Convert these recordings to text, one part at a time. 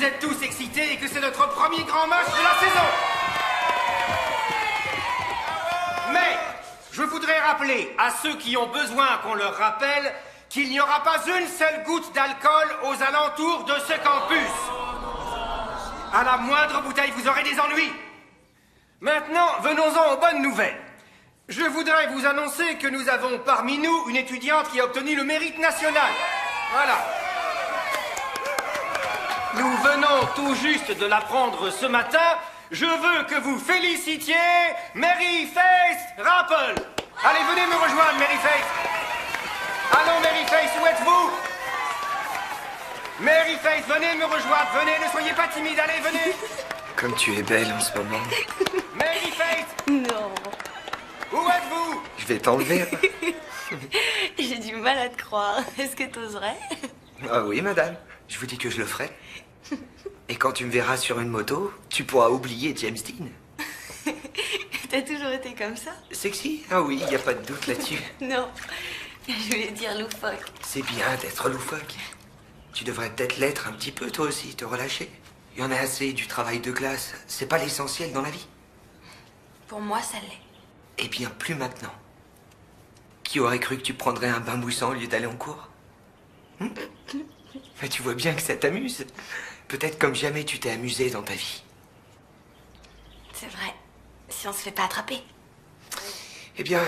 vous êtes tous excités et que c'est notre premier grand match de la saison. Mais je voudrais rappeler à ceux qui ont besoin qu'on leur rappelle qu'il n'y aura pas une seule goutte d'alcool aux alentours de ce campus. À la moindre bouteille, vous aurez des ennuis. Maintenant, venons-en aux bonnes nouvelles. Je voudrais vous annoncer que nous avons parmi nous une étudiante qui a obtenu le mérite national. Voilà. Nous venons tout juste de l'apprendre ce matin. Je veux que vous félicitiez Mary Faith Rapple. Allez, venez me rejoindre, Mary Faith. Allons, Mary Faith, où êtes-vous? Mary Faith, venez me rejoindre, venez, ne soyez pas timide, allez, venez. Comme tu es belle en ce moment. Mary Faith. Non. Où êtes-vous? Je vais t'enlever. J'ai du mal à te croire. Est-ce que t'oserais? Ah oui, madame. Je vous dis que je le ferai. Et quand tu me verras sur une moto, tu pourras oublier James Dean. T'as toujours été comme ça? Sexy? Ah oui, il n'y a pas de doute là-dessus. Non. Je voulais dire loufoque. C'est bien d'être loufoque. Tu devrais peut-être l'être un petit peu, toi aussi, te relâcher. Il y en a assez du travail de classe. C'est pas l'essentiel dans la vie. Pour moi, ça l'est. Eh bien, plus maintenant. Qui aurait cru que tu prendrais un bain moussant au lieu d'aller en cours? Mais tu vois bien que ça t'amuse. Peut-être comme jamais tu t'es amusé dans ta vie. C'est vrai. Si on se fait pas attraper. Eh bien,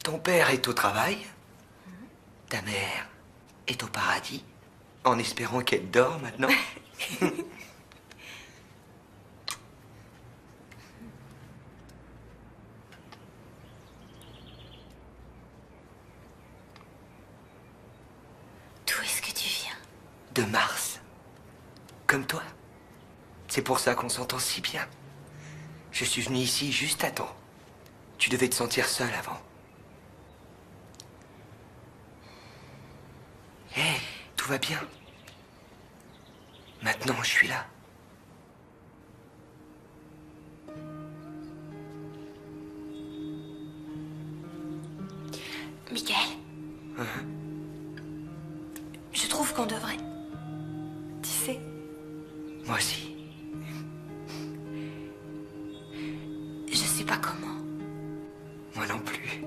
ton père est au travail. Ta mère est au paradis. En espérant qu'elle dort maintenant. D'où est-ce que tu viens? De Mars. Comme toi. C'est pour ça qu'on s'entend si bien. Je suis venu ici juste à temps. Tu devais te sentir seul avant. Hé, tout va bien. Maintenant, je suis là. Michael. Je trouve qu'on devrait. Tu sais. Moi aussi. Je sais pas comment. Moi non plus.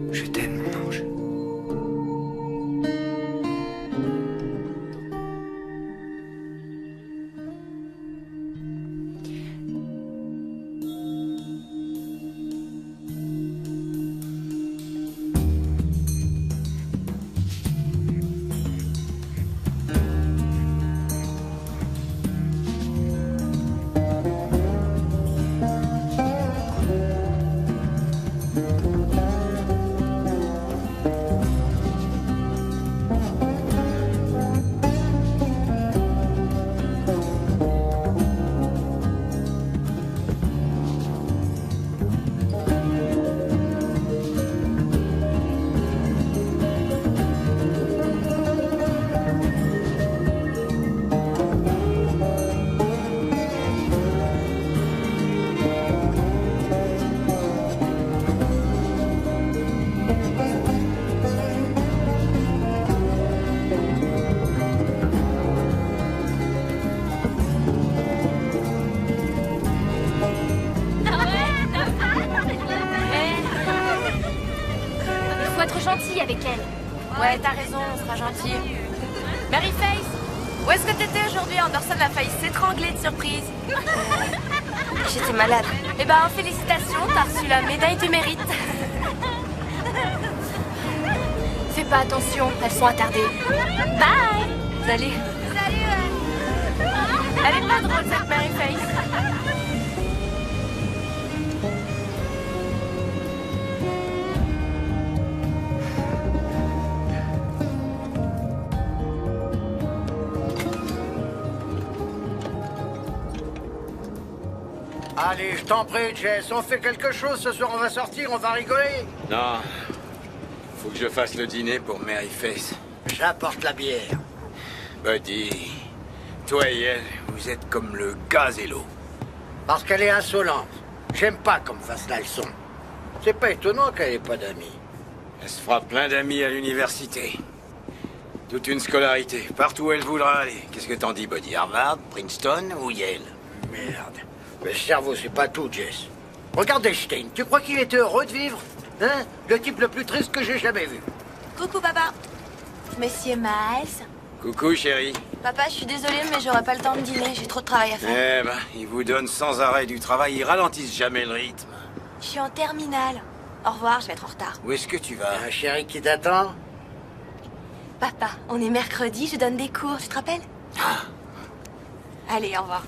Je t'aime, mon ange. Faut être gentil avec elle. Ouais, t'as raison, on sera gentil. Mary Faith, où est-ce que t'étais aujourd'hui? Anderson a failli s'étrangler de surprise. J'étais malade. Eh ben, félicitations, t'as reçu la médaille du mérite. Fais pas attention, elles sont attardées. Bye. Salut. Salut. Elle est pas drôle, cette Mary Faith. Allez, je t'en prie, Jess, on fait quelque chose ce soir, on va sortir, on va rigoler. Non. Faut que je fasse le dîner pour Mary Face. J'apporte la bière. Buddy, toi et elle, vous êtes comme le gaz et l'eau. Parce qu'elle est insolente. J'aime pas qu'on me fasse la leçon. C'est pas étonnant qu'elle ait pas d'amis. Elle se fera plein d'amis à l'université. Toute une scolarité, partout où elle voudra aller. Qu'est-ce que t'en dis, Buddy? Harvard, Princeton ou Yale? Merde. Le cerveau, c'est pas tout, Jess. Regarde Einstein, tu crois qu'il était heureux de vivre? Hein? Le type le plus triste que j'ai jamais vu. Coucou, papa. Monsieur Miles. Coucou, chérie. Papa, je suis désolée, mais j'aurai pas le temps de dîner. J'ai trop de travail à faire. Eh ben, ils vous donnent sans arrêt du travail, ils ralentissent jamais le rythme. Je suis en terminale. Au revoir, je vais être en retard. Où est-ce que tu vas? Un chéri qui t'attend? Papa, on est mercredi, je donne des cours, tu te rappelles? Allez, au revoir.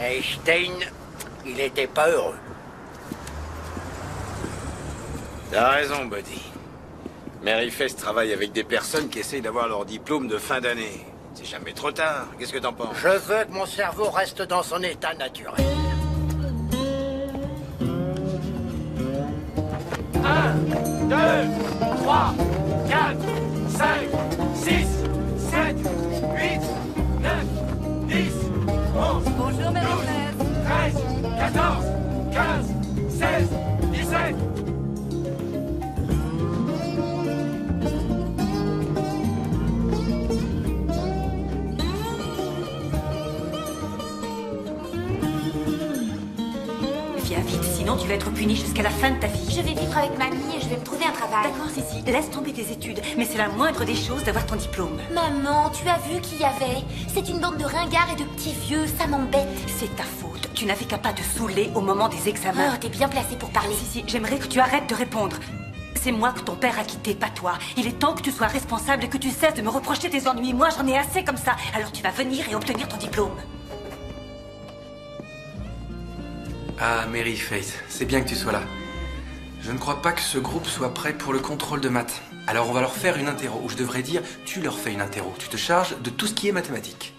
Einstein, il était pas heureux. T'as raison, Buddy. Mary Face travaille avec des personnes qui essayent d'avoir leur diplôme de fin d'année. C'est jamais trop tard. Qu'est-ce que t'en penses? Je veux que mon cerveau reste dans son état naturel. 1, 2, 3, 4, 5, 6, 7, 8, 9, 10, 11, Bonjour, Marie-Thérèse. 13, 14, 15, 16, 17. Viens vite, sinon tu vas être puni jusqu'à la fin de ta vie. Je vais vivre avec mamie et je vais me trouver un travail. D'accord, Sissi, laisse tomber tes études, mais c'est la moindre des choses d'avoir ton diplôme. Maman, tu as vu qui y avait? C'est une bande de ringards et de petits vieux, ça m'embête. C'est ta faute. Tu n'avais qu'à pas te saouler au moment des examens. Oh, t'es bien placée pour parler. Sissi, j'aimerais que tu arrêtes de répondre. C'est moi que ton père a quitté, pas toi. Il est temps que tu sois responsable et que tu cesses de me reprocher tes ennuis. Moi, j'en ai assez comme ça. Alors tu vas venir et obtenir ton diplôme. Ah, Mary Face, c'est bien que tu sois là. Je ne crois pas que ce groupe soit prêt pour le contrôle de maths. Alors on va leur faire une interro, ou je devrais dire, tu leur fais une interro. Tu te charges de tout ce qui est mathématiques.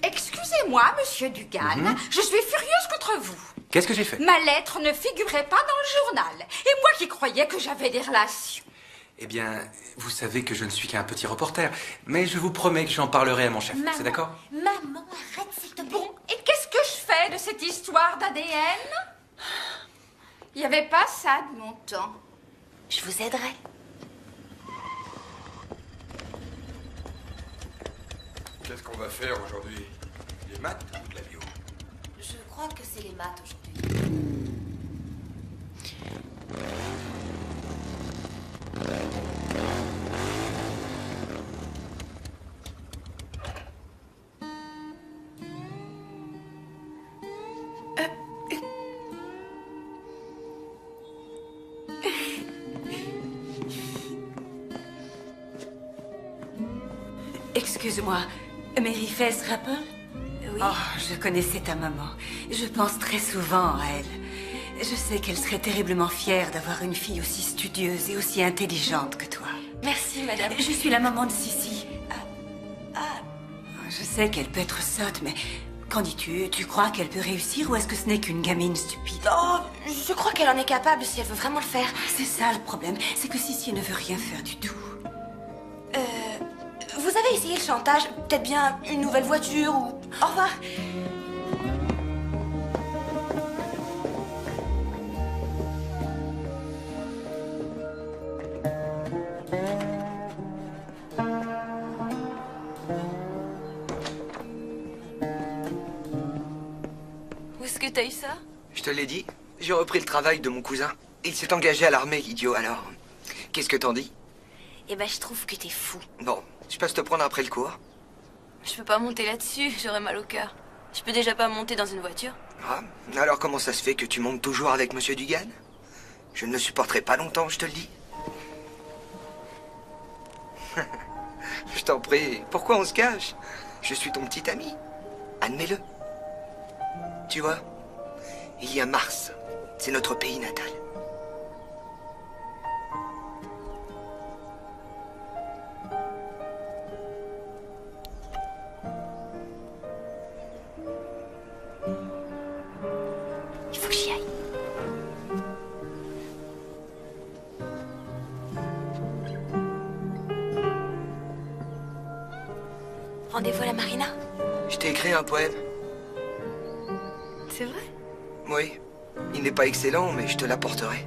Excusez-moi, monsieur Dugan, je suis furieuse contre vous. Qu'est-ce que j'ai fait? Ma lettre ne figurait pas dans le journal. Et moi qui croyais que j'avais des relations. Eh bien, vous savez que je ne suis qu'un petit reporter, mais je vous promets que j'en parlerai à mon chef, c'est d'accord? Maman, arrête s'il te plaît. Bon, et qu'est-ce que je fais de cette histoire d'ADN? Il n'y avait pas ça de mon temps. Je vous aiderai. Qu'est-ce qu'on va faire aujourd'hui? Les maths ou de la bio? Je crois que c'est les maths aujourd'hui. Excuse-moi, Mary Face Rapple? Oui. Oh, je connaissais ta maman. Je pense très souvent à elle. Je sais qu'elle serait terriblement fière d'avoir une fille aussi studieuse et aussi intelligente que toi. Merci, madame. Je suis la maman de Sissi. Je sais qu'elle peut être sotte, mais qu'en dis-tu? Tu crois qu'elle peut réussir ou est-ce que ce n'est qu'une gamine stupide? Oh, je crois qu'elle en est capable si elle veut vraiment le faire. C'est ça le problème, c'est que Sissi ne veut rien faire du tout. Vous avez essayé le chantage? Peut-être bien une nouvelle voiture ou... Au revoir. Où est-ce que t'as eu ça? Je te l'ai dit, j'ai repris le travail de mon cousin. Il s'est engagé à l'armée, idiot, alors... Qu'est-ce que t'en dis? Eh ben, je trouve que t'es fou. Bon, je passe te prendre après le cours. Je peux pas monter là-dessus, j'aurais mal au cœur. Je peux déjà pas monter dans une voiture. Ah, alors comment ça se fait que tu montes toujours avec Monsieur Dugan? Je ne le supporterai pas longtemps, je te le dis. Je t'en prie, pourquoi on se cache? Je suis ton petit ami. Admets-le. Tu vois, il y a Mars. C'est notre pays natal. rendez-vous à la marina? Je t'ai écrit un poème. C'est vrai? Oui. Il n'est pas excellent, mais je te l'apporterai.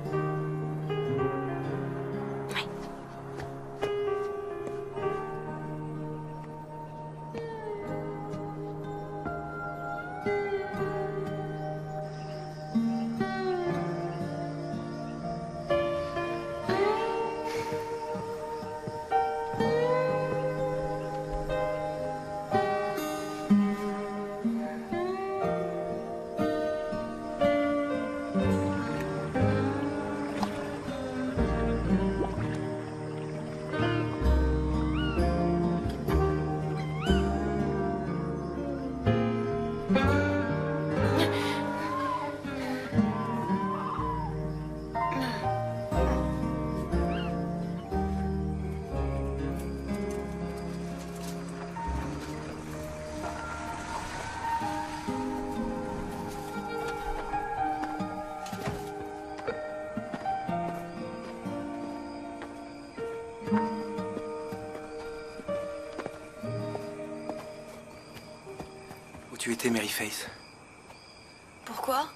Où tu étais, Mary Face? Pourquoi?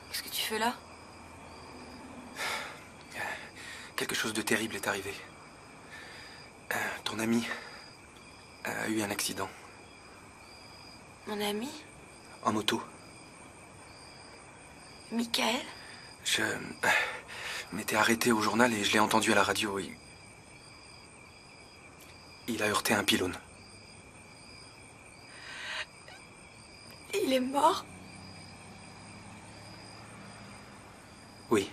Qu'est-ce que tu fais là? Quelque chose de terrible est arrivé. Ton ami a eu un accident. Mon ami? En moto. Michael? Je m'étais arrêté au journal et je l'ai entendu à la radio. Il a heurté un pylône. Il est mort? Oui.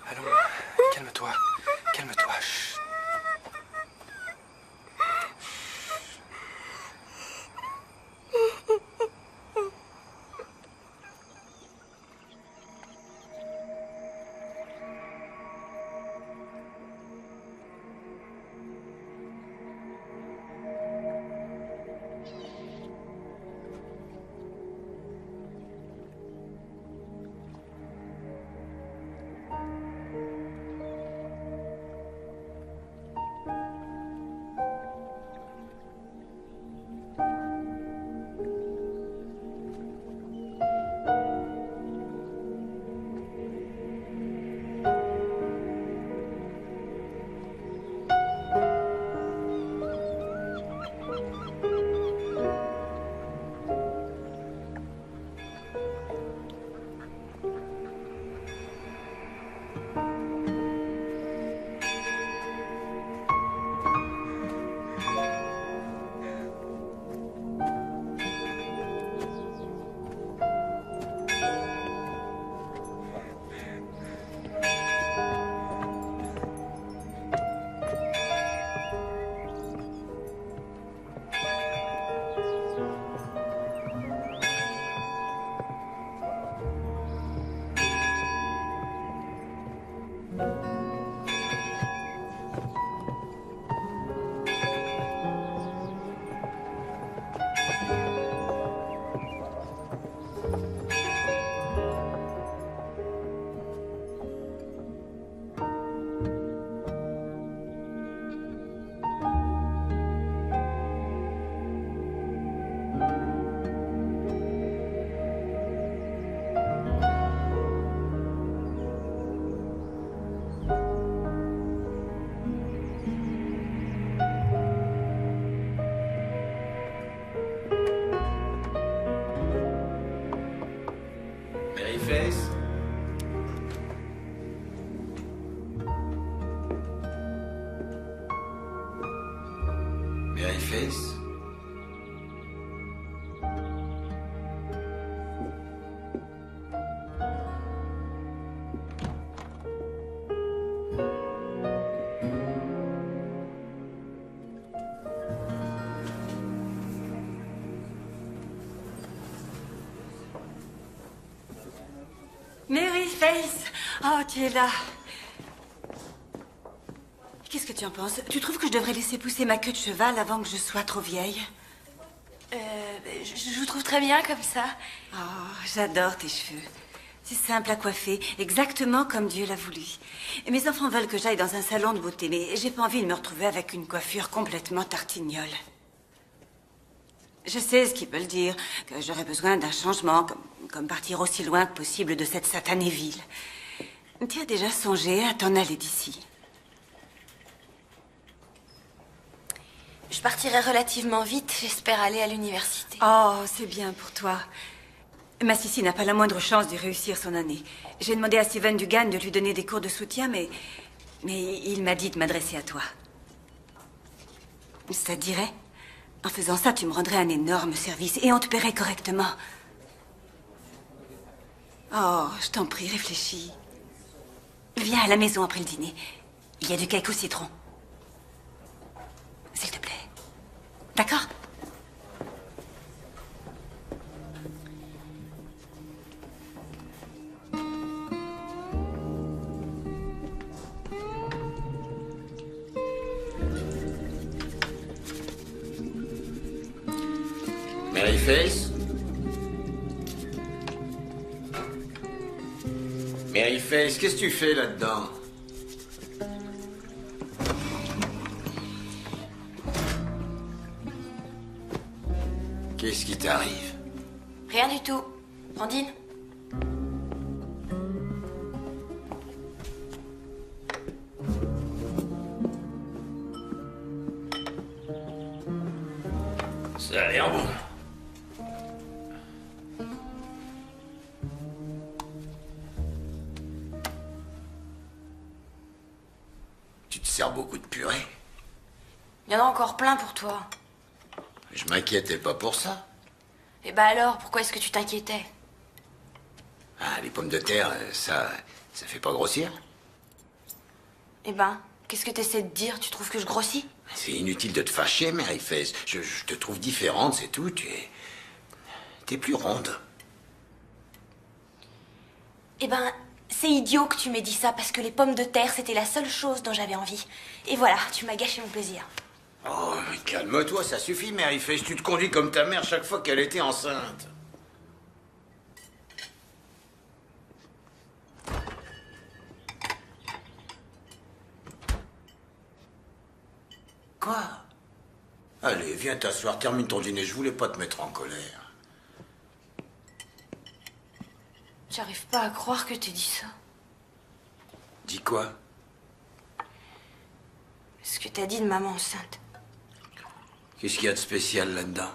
Allons, calme-toi. Calme-toi. Chut. Face. Mary Face. Mary Face! Oh, tu es là. Qu'est-ce que tu en penses? Tu trouves que je devrais laisser pousser ma queue de cheval avant que je sois trop vieille? Je vous trouve très bien comme ça. Oh, j'adore tes cheveux. C'est simple à coiffer, exactement comme Dieu l'a voulu. Et mes enfants veulent que j'aille dans un salon de beauté, mais j'ai pas envie de me retrouver avec une coiffure complètement tartignole. Je sais ce qu'ils veulent dire, que j'aurais besoin d'un changement, comme partir aussi loin que possible de cette satanée ville. Tu as déjà songé à t'en aller d'ici? Je partirai relativement vite, j'espère aller à l'université. Oh, c'est bien pour toi. Ma Sissi n'a pas la moindre chance de réussir son année. J'ai demandé à Steven Dugan de lui donner des cours de soutien, mais il m'a dit de m'adresser à toi. Ça te dirait? En faisant ça, tu me rendrais un énorme service et on te paierait correctement. Oh, je t'en prie, réfléchis. Viens à la maison après le dîner. Il y a du cake au citron. S'il te plaît. D'accord? Maryface? Maryface, qu'est-ce que tu fais là-dedans? Qu'est-ce qui t'arrive? Rien du tout. On dîne? Ça a l'air bon. Tu te sers beaucoup de purée? Il y en a encore plein pour toi. Je m'inquiétais pas pour ça. Et bah alors, pourquoi est-ce que tu t'inquiétais? Ah, les pommes de terre, ça fait pas grossir? Eh ben, qu'est-ce que t'essaies de dire? Tu trouves que je grossis? C'est inutile de te fâcher, Maryface. Je te trouve différente, c'est tout. T'es plus ronde. Eh ben, c'est idiot que tu m'aies dit ça, parce que les pommes de terre, c'était la seule chose dont j'avais envie. Et voilà, tu m'as gâché mon plaisir. Oh, mais calme-toi, ça suffit, Maryface. Tu te conduis comme ta mère chaque fois qu'elle était enceinte. Quoi? Allez, viens t'asseoir, termine ton dîner. Je voulais pas te mettre en colère. J'arrive pas à croire que t'aies dit ça. Dis quoi? Ce que t'as dit de maman enceinte. Qu'est-ce qu'il y a de spécial là-dedans?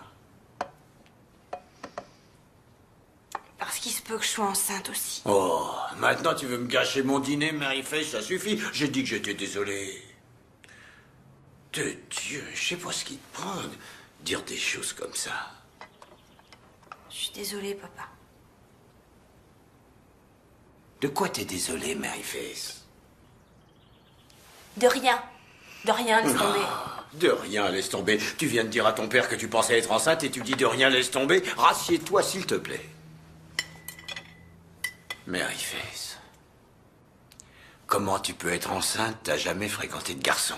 Parce qu'il se peut que je sois enceinte aussi. Oh, maintenant tu veux me gâcher mon dîner, Maryface, ça suffit. J'ai dit que j'étais désolé. De Dieu, je sais pas ce qui te prend de dire des choses comme ça. Je suis désolée, papa. De quoi t'es désolé, Maryface? De rien. De rien, laisse tomber. De rien, laisse tomber. Tu viens de dire à ton père que tu pensais être enceinte et tu dis de rien, laisse tomber. Rassieds-toi, s'il te plaît. Maryface, comment tu peux être enceinte? T'as jamais fréquenté de garçon?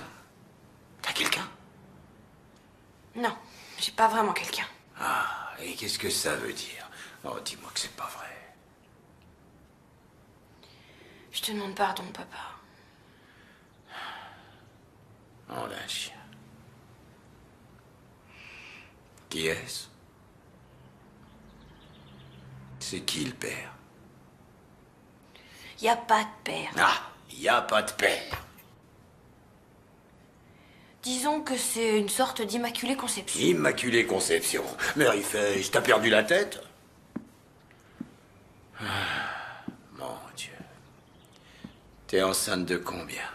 T'as quelqu'un? Non, j'ai pas vraiment quelqu'un. Ah, et qu'est-ce que ça veut dire? Oh, dis-moi que c'est pas vrai. Je te demande pardon, papa. Oh, d'un chien. Qui est-ce? C'est qui le père? Y a pas de père. Ah, y a pas de père. Disons que c'est une sorte d'immaculée conception. Immaculée conception. Maryface, t'as perdu la tête? Ah, mon Dieu. T'es enceinte de combien?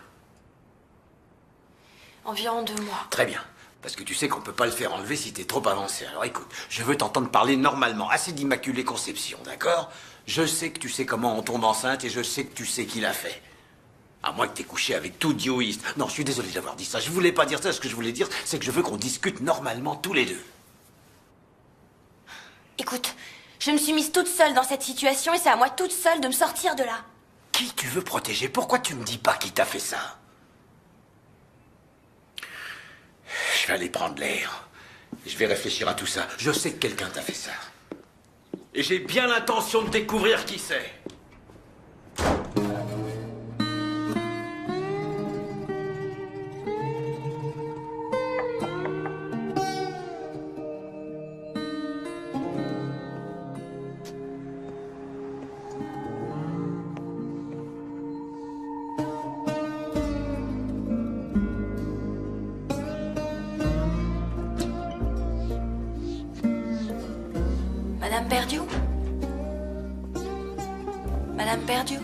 Environ 2 mois. Très bien. Parce que tu sais qu'on peut pas le faire enlever si t'es trop avancé. Alors écoute, je veux t'entendre parler normalement. Assez d'immaculée conception, d'accord? Je sais que tu sais comment on tombe enceinte et je sais que tu sais qui l'a fait. À moins que t'aies couché avec tout dioïste. Non, je suis désolé d'avoir dit ça. Je voulais pas dire ça. Ce que je voulais dire, c'est que je veux qu'on discute normalement tous les deux. Écoute, je me suis mise toute seule dans cette situation et c'est à moi toute seule de me sortir de là. Qui tu veux protéger? Pourquoi tu me dis pas qui t'a fait ça? Je vais aller prendre l'air. Je vais réfléchir à tout ça. Je sais que quelqu'un t'a fait ça. Et j'ai bien l'intention de découvrir qui c'est. Perdieu? Madame Perdieu?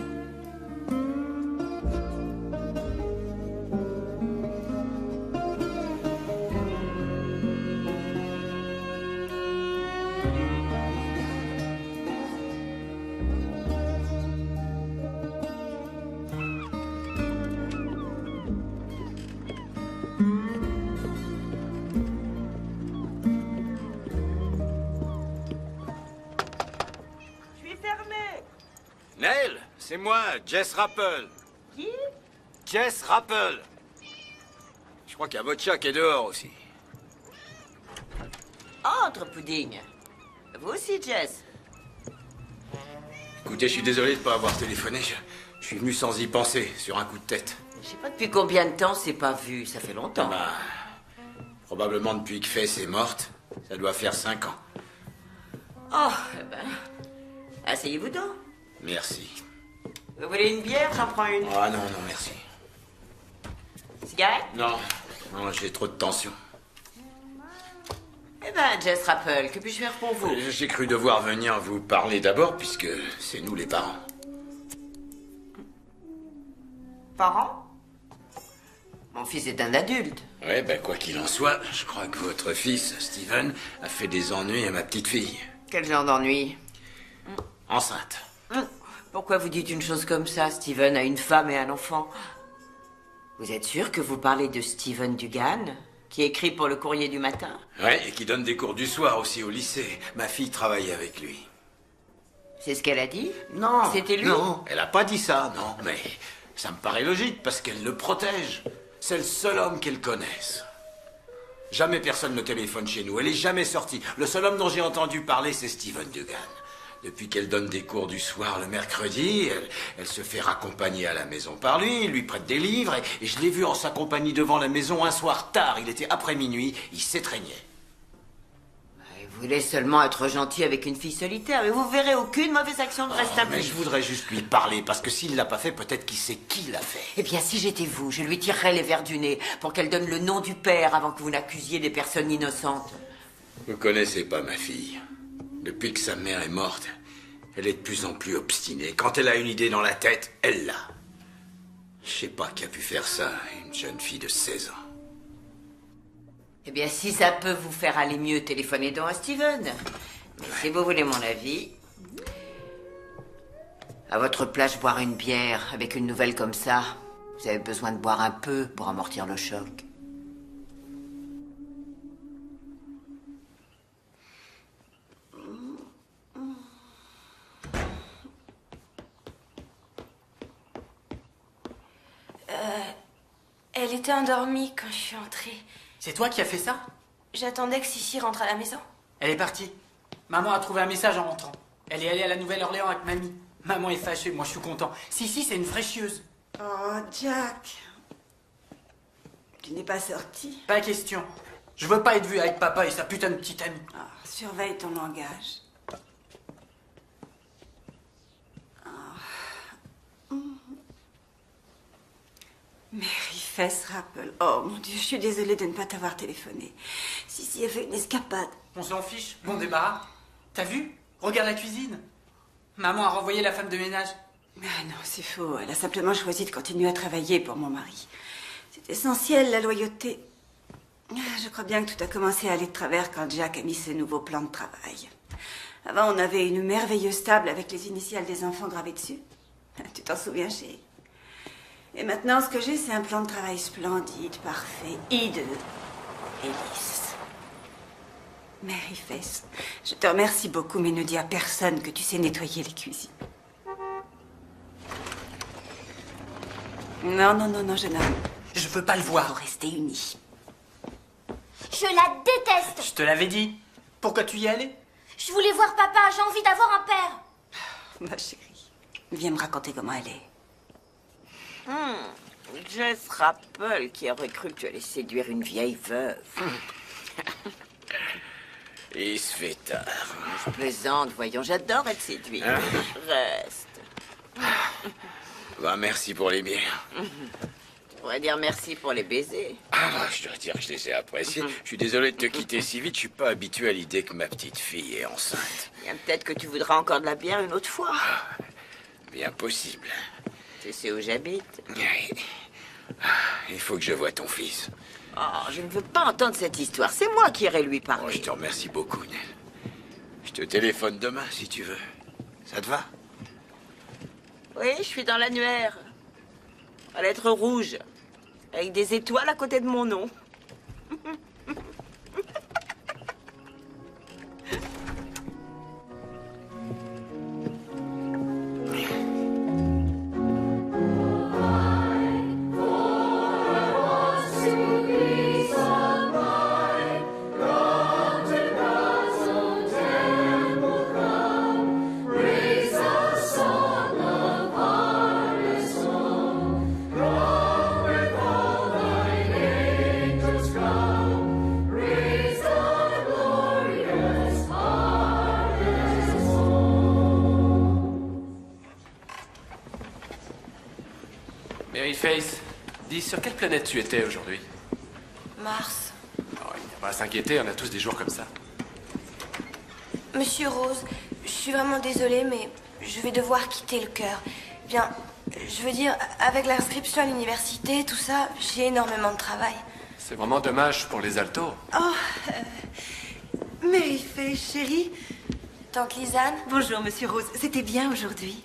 Neil, c'est moi, Jess Rappel. Qui? Jess Rappel. Je crois qu'il y a votre chat qui est dehors aussi. Entre, Pudding. Vous aussi, Jess. Écoutez, je suis désolé de ne pas avoir téléphoné. Je suis venu sans y penser, sur un coup de tête. Je sais pas depuis combien de temps c'est pas vu. Ça fait longtemps. Bah, probablement depuis que Faith est morte. Ça doit faire 5 ans. Oh, eh ben... Asseyez-vous donc. Merci. Vous voulez une bière? J'en prends une. Ah non, non, merci. Cigarette? Non, non, j'ai trop de tension. Eh ben, Jess Rappel, que puis-je faire pour vous? J'ai cru devoir venir vous parler d'abord, puisque c'est nous les parents. Parents? Mon fils est un adulte. Ouais, ben quoi qu'il en soit, je crois que votre fils, Steven, a fait des ennuis à ma petite fille. Quel genre d'ennui? Enceinte. Pourquoi vous dites une chose comme ça? Steven a une femme et un enfant. Vous êtes sûr que vous parlez de Steven Dugan, qui écrit pour le Courrier du matin? Ouais, et qui donne des cours du soir aussi au lycée. Ma fille travaille avec lui. C'est ce qu'elle a dit? Non. C'était lui? Non, elle a pas dit ça, non. Mais ça me paraît logique, parce qu'elle le protège. C'est le seul homme qu'elle connaisse. Jamais personne ne téléphone chez nous. Elle est jamais sortie. Le seul homme dont j'ai entendu parler, c'est Steven Dugan. Depuis qu'elle donne des cours du soir le mercredi, elle se fait raccompagner à la maison par lui, il lui prête des livres, et je l'ai vu en sa compagnie devant la maison un soir tard. Il était après minuit, il s'étreignait. Vous voulez seulement être gentil avec une fille solitaire, mais vous verrez aucune mauvaise action ne reste à Mais je voudrais juste lui parler, parce que s'il l'a pas fait, peut-être qu'il sait qui l'a fait. Eh bien, si j'étais vous, je lui tirerais les verres du nez pour qu'elle donne le nom du père avant que vous n'accusiez des personnes innocentes. Vous connaissez pas ma fille. Depuis que sa mère est morte, elle est de plus en plus obstinée. Quand elle a une idée dans la tête, elle l'a. Je sais pas qui a pu faire ça, une jeune fille de 16 ans. Eh bien, si ça peut vous faire aller mieux, téléphonez donc à Steven. Mais si vous voulez mon avis, à votre place, boire une bière avec une nouvelle comme ça, vous avez besoin de boire un peu pour amortir le choc. Elle était endormie quand je suis entrée. C'est toi qui as fait ça? J'attendais que Sissi rentre à la maison. Elle est partie. Maman a trouvé un message en rentrant. Elle est allée à la Nouvelle-Orléans avec mamie. Maman est fâchée, moi je suis content. Si, c'est une vraie chieuse. Oh, Jack. Tu n'es pas sorti? Pas question. Je veux pas être vu avec papa et sa putain de petite amie. Ah, surveille ton langage. Mary Fess Rappel. Oh mon Dieu, je suis désolée de ne pas t'avoir téléphoné. Si, a fait une escapade. On s'en fiche, bon débarras. T'as vu? Regarde la cuisine. Maman a renvoyé la femme de ménage. Ah non, c'est faux. Elle a simplement choisi de continuer à travailler pour mon mari. C'est essentiel, la loyauté. Je crois bien que tout a commencé à aller de travers quand Jack a mis ce nouveau plan de travail. Avant, on avait une merveilleuse table avec les initiales des enfants gravées dessus. Tu t'en souviens, chérie? Et maintenant, ce que j'ai, c'est un plan de travail splendide, parfait, hideux et lisse. Mary Fess, je te remercie beaucoup, mais ne dis à personne que tu sais nettoyer les cuisines. Non, jeune homme. Je veux pas le voir. Il faut rester unis. Je la déteste. Je te l'avais dit. Pourquoi tu y allais? Je voulais voir papa, j'ai envie d'avoir un père. Ma chérie, viens me raconter comment elle est. Jess Rappel qui aurait cru que tu allais séduire une vieille veuve. Il se fait tard. Je plaisante, voyons, j'adore être séduite. Reste. Bah, merci pour les bières. pourrais dire merci pour les baisers. Ah, je dois dire que je les ai appréciés. Je suis désolé de te quitter si vite. Je suis pas habitué à l'idée que ma petite fille est enceinte. Bien, peut-être que tu voudras encore de la bière une autre fois. Bien possible. Tu sais où j'habite? Oui. Il faut que je voie ton fils. Oh, je ne veux pas entendre cette histoire. C'est moi qui irai lui parler. Oh, je te remercie beaucoup, Nell. Je te téléphone demain, si tu veux. Ça te va? Oui, je suis dans l'annuaire. À lettres rouges. Avec des étoiles à côté de mon nom. Maryface, dis, sur quelle planète tu étais aujourd'hui? Mars. Oh, il n'y a pas à s'inquiéter, on a tous des jours comme ça. Monsieur Rose, je suis vraiment désolée, mais je vais devoir quitter le chœur. Bien, je veux dire, avec l'inscription à l'université, tout ça, j'ai énormément de travail. C'est vraiment dommage pour les altos. Oh, Maryface, chérie. Tante Lisanne. Bonjour, monsieur Rose. C'était bien aujourd'hui.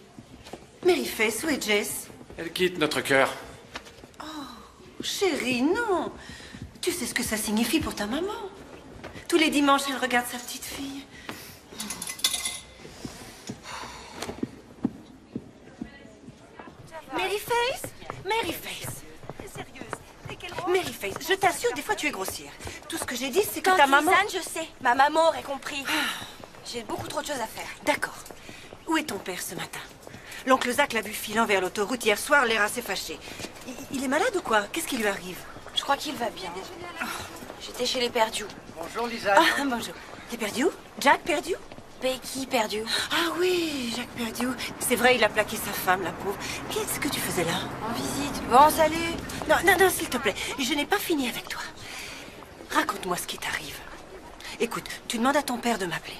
Maryface, où est Jess? Elle quitte notre cœur. Chérie, non. Tu sais ce que ça signifie pour ta maman. Tous les dimanches, elle regarde sa petite fille. Maryface? Maryface. Maryface, je t'assure, des fois tu es grossière. Tout ce que j'ai dit, c'est que Tante ta maman... Lisanne, je sais. Ma maman aurait compris. J'ai beaucoup trop de choses à faire. D'accord. Où est ton père ce matin? L'oncle Zach l'a vu filant vers l'autoroute hier soir, l'air assez fâché. Il est malade ou quoi? Qu'est-ce qui lui arrive? Je crois qu'il va bien. J'étais chez les Perdus. Bonjour, Lisa. Ah, bonjour. Les Perdus? Jack Perdue? Becky Perdue. Ah oui, Jack Perdue. C'est vrai, il a plaqué sa femme, la pauvre. Qu'est-ce que tu faisais là? En visite. Bon, salut. Non, non, non, s'il te plaît. Je n'ai pas fini avec toi. Raconte-moi ce qui t'arrive. Écoute, tu demandes à ton père de m'appeler.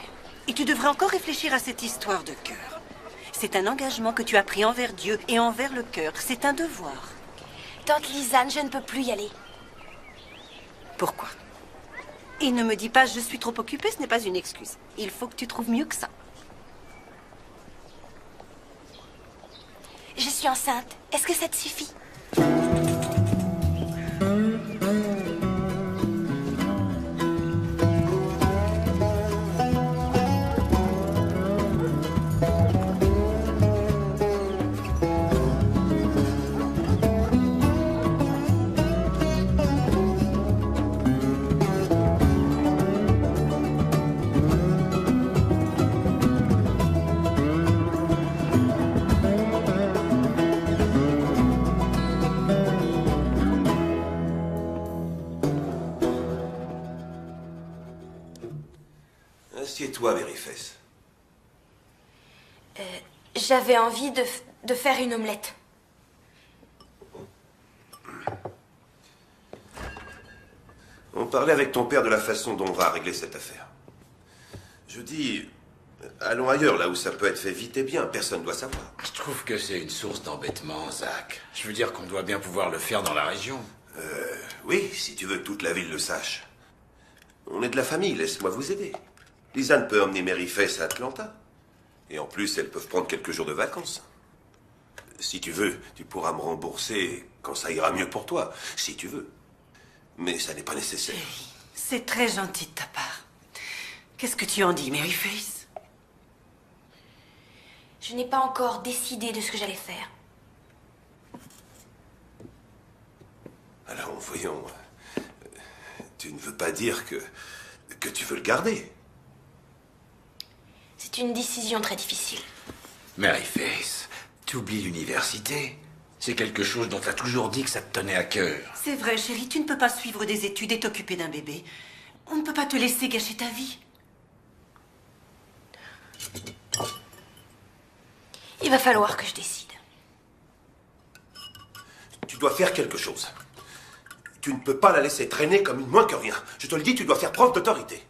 Et tu devrais encore réfléchir à cette histoire de cœur. C'est un engagement que tu as pris envers Dieu et envers le cœur. C'est un devoir. Tante Lisanne, je ne peux plus y aller. Pourquoi? Et ne me dis pas « je suis trop occupée », ce n'est pas une excuse. Il faut que tu trouves mieux que ça. Je suis enceinte. Est-ce que ça te suffit? Assieds-toi, Maryface. J'avais envie de faire une omelette. On parlait avec ton père de la façon dont on va régler cette affaire. Je dis, allons ailleurs, là où ça peut être fait vite et bien. Personne ne doit savoir. Je trouve que c'est une source d'embêtement, Zach. Je veux dire qu'on doit bien pouvoir le faire dans la région. Oui, si tu veux que toute la ville le sache. On est de la famille, laisse-moi vous aider. Lisanne peut emmener Maryface à Atlanta. Et en plus, elles peuvent prendre quelques jours de vacances. Si tu veux, tu pourras me rembourser quand ça ira mieux pour toi. Si tu veux. Mais ça n'est pas nécessaire. C'est très gentil de ta part. Qu'est-ce que tu en dis, Maryface? Je n'ai pas encore décidé de ce que j'allais faire. Alors, voyons. Tu ne veux pas dire que tu veux le garder. C'est une décision très difficile. Maryface, tu oublies l'université. C'est quelque chose dont tu as toujours dit que ça te tenait à cœur. C'est vrai, chérie, tu ne peux pas suivre des études et t'occuper d'un bébé. On ne peut pas te laisser gâcher ta vie. Il va falloir que je décide. Tu dois faire quelque chose. Tu ne peux pas la laisser traîner comme une moins que rien. Je te le dis, tu dois faire preuve d'autorité.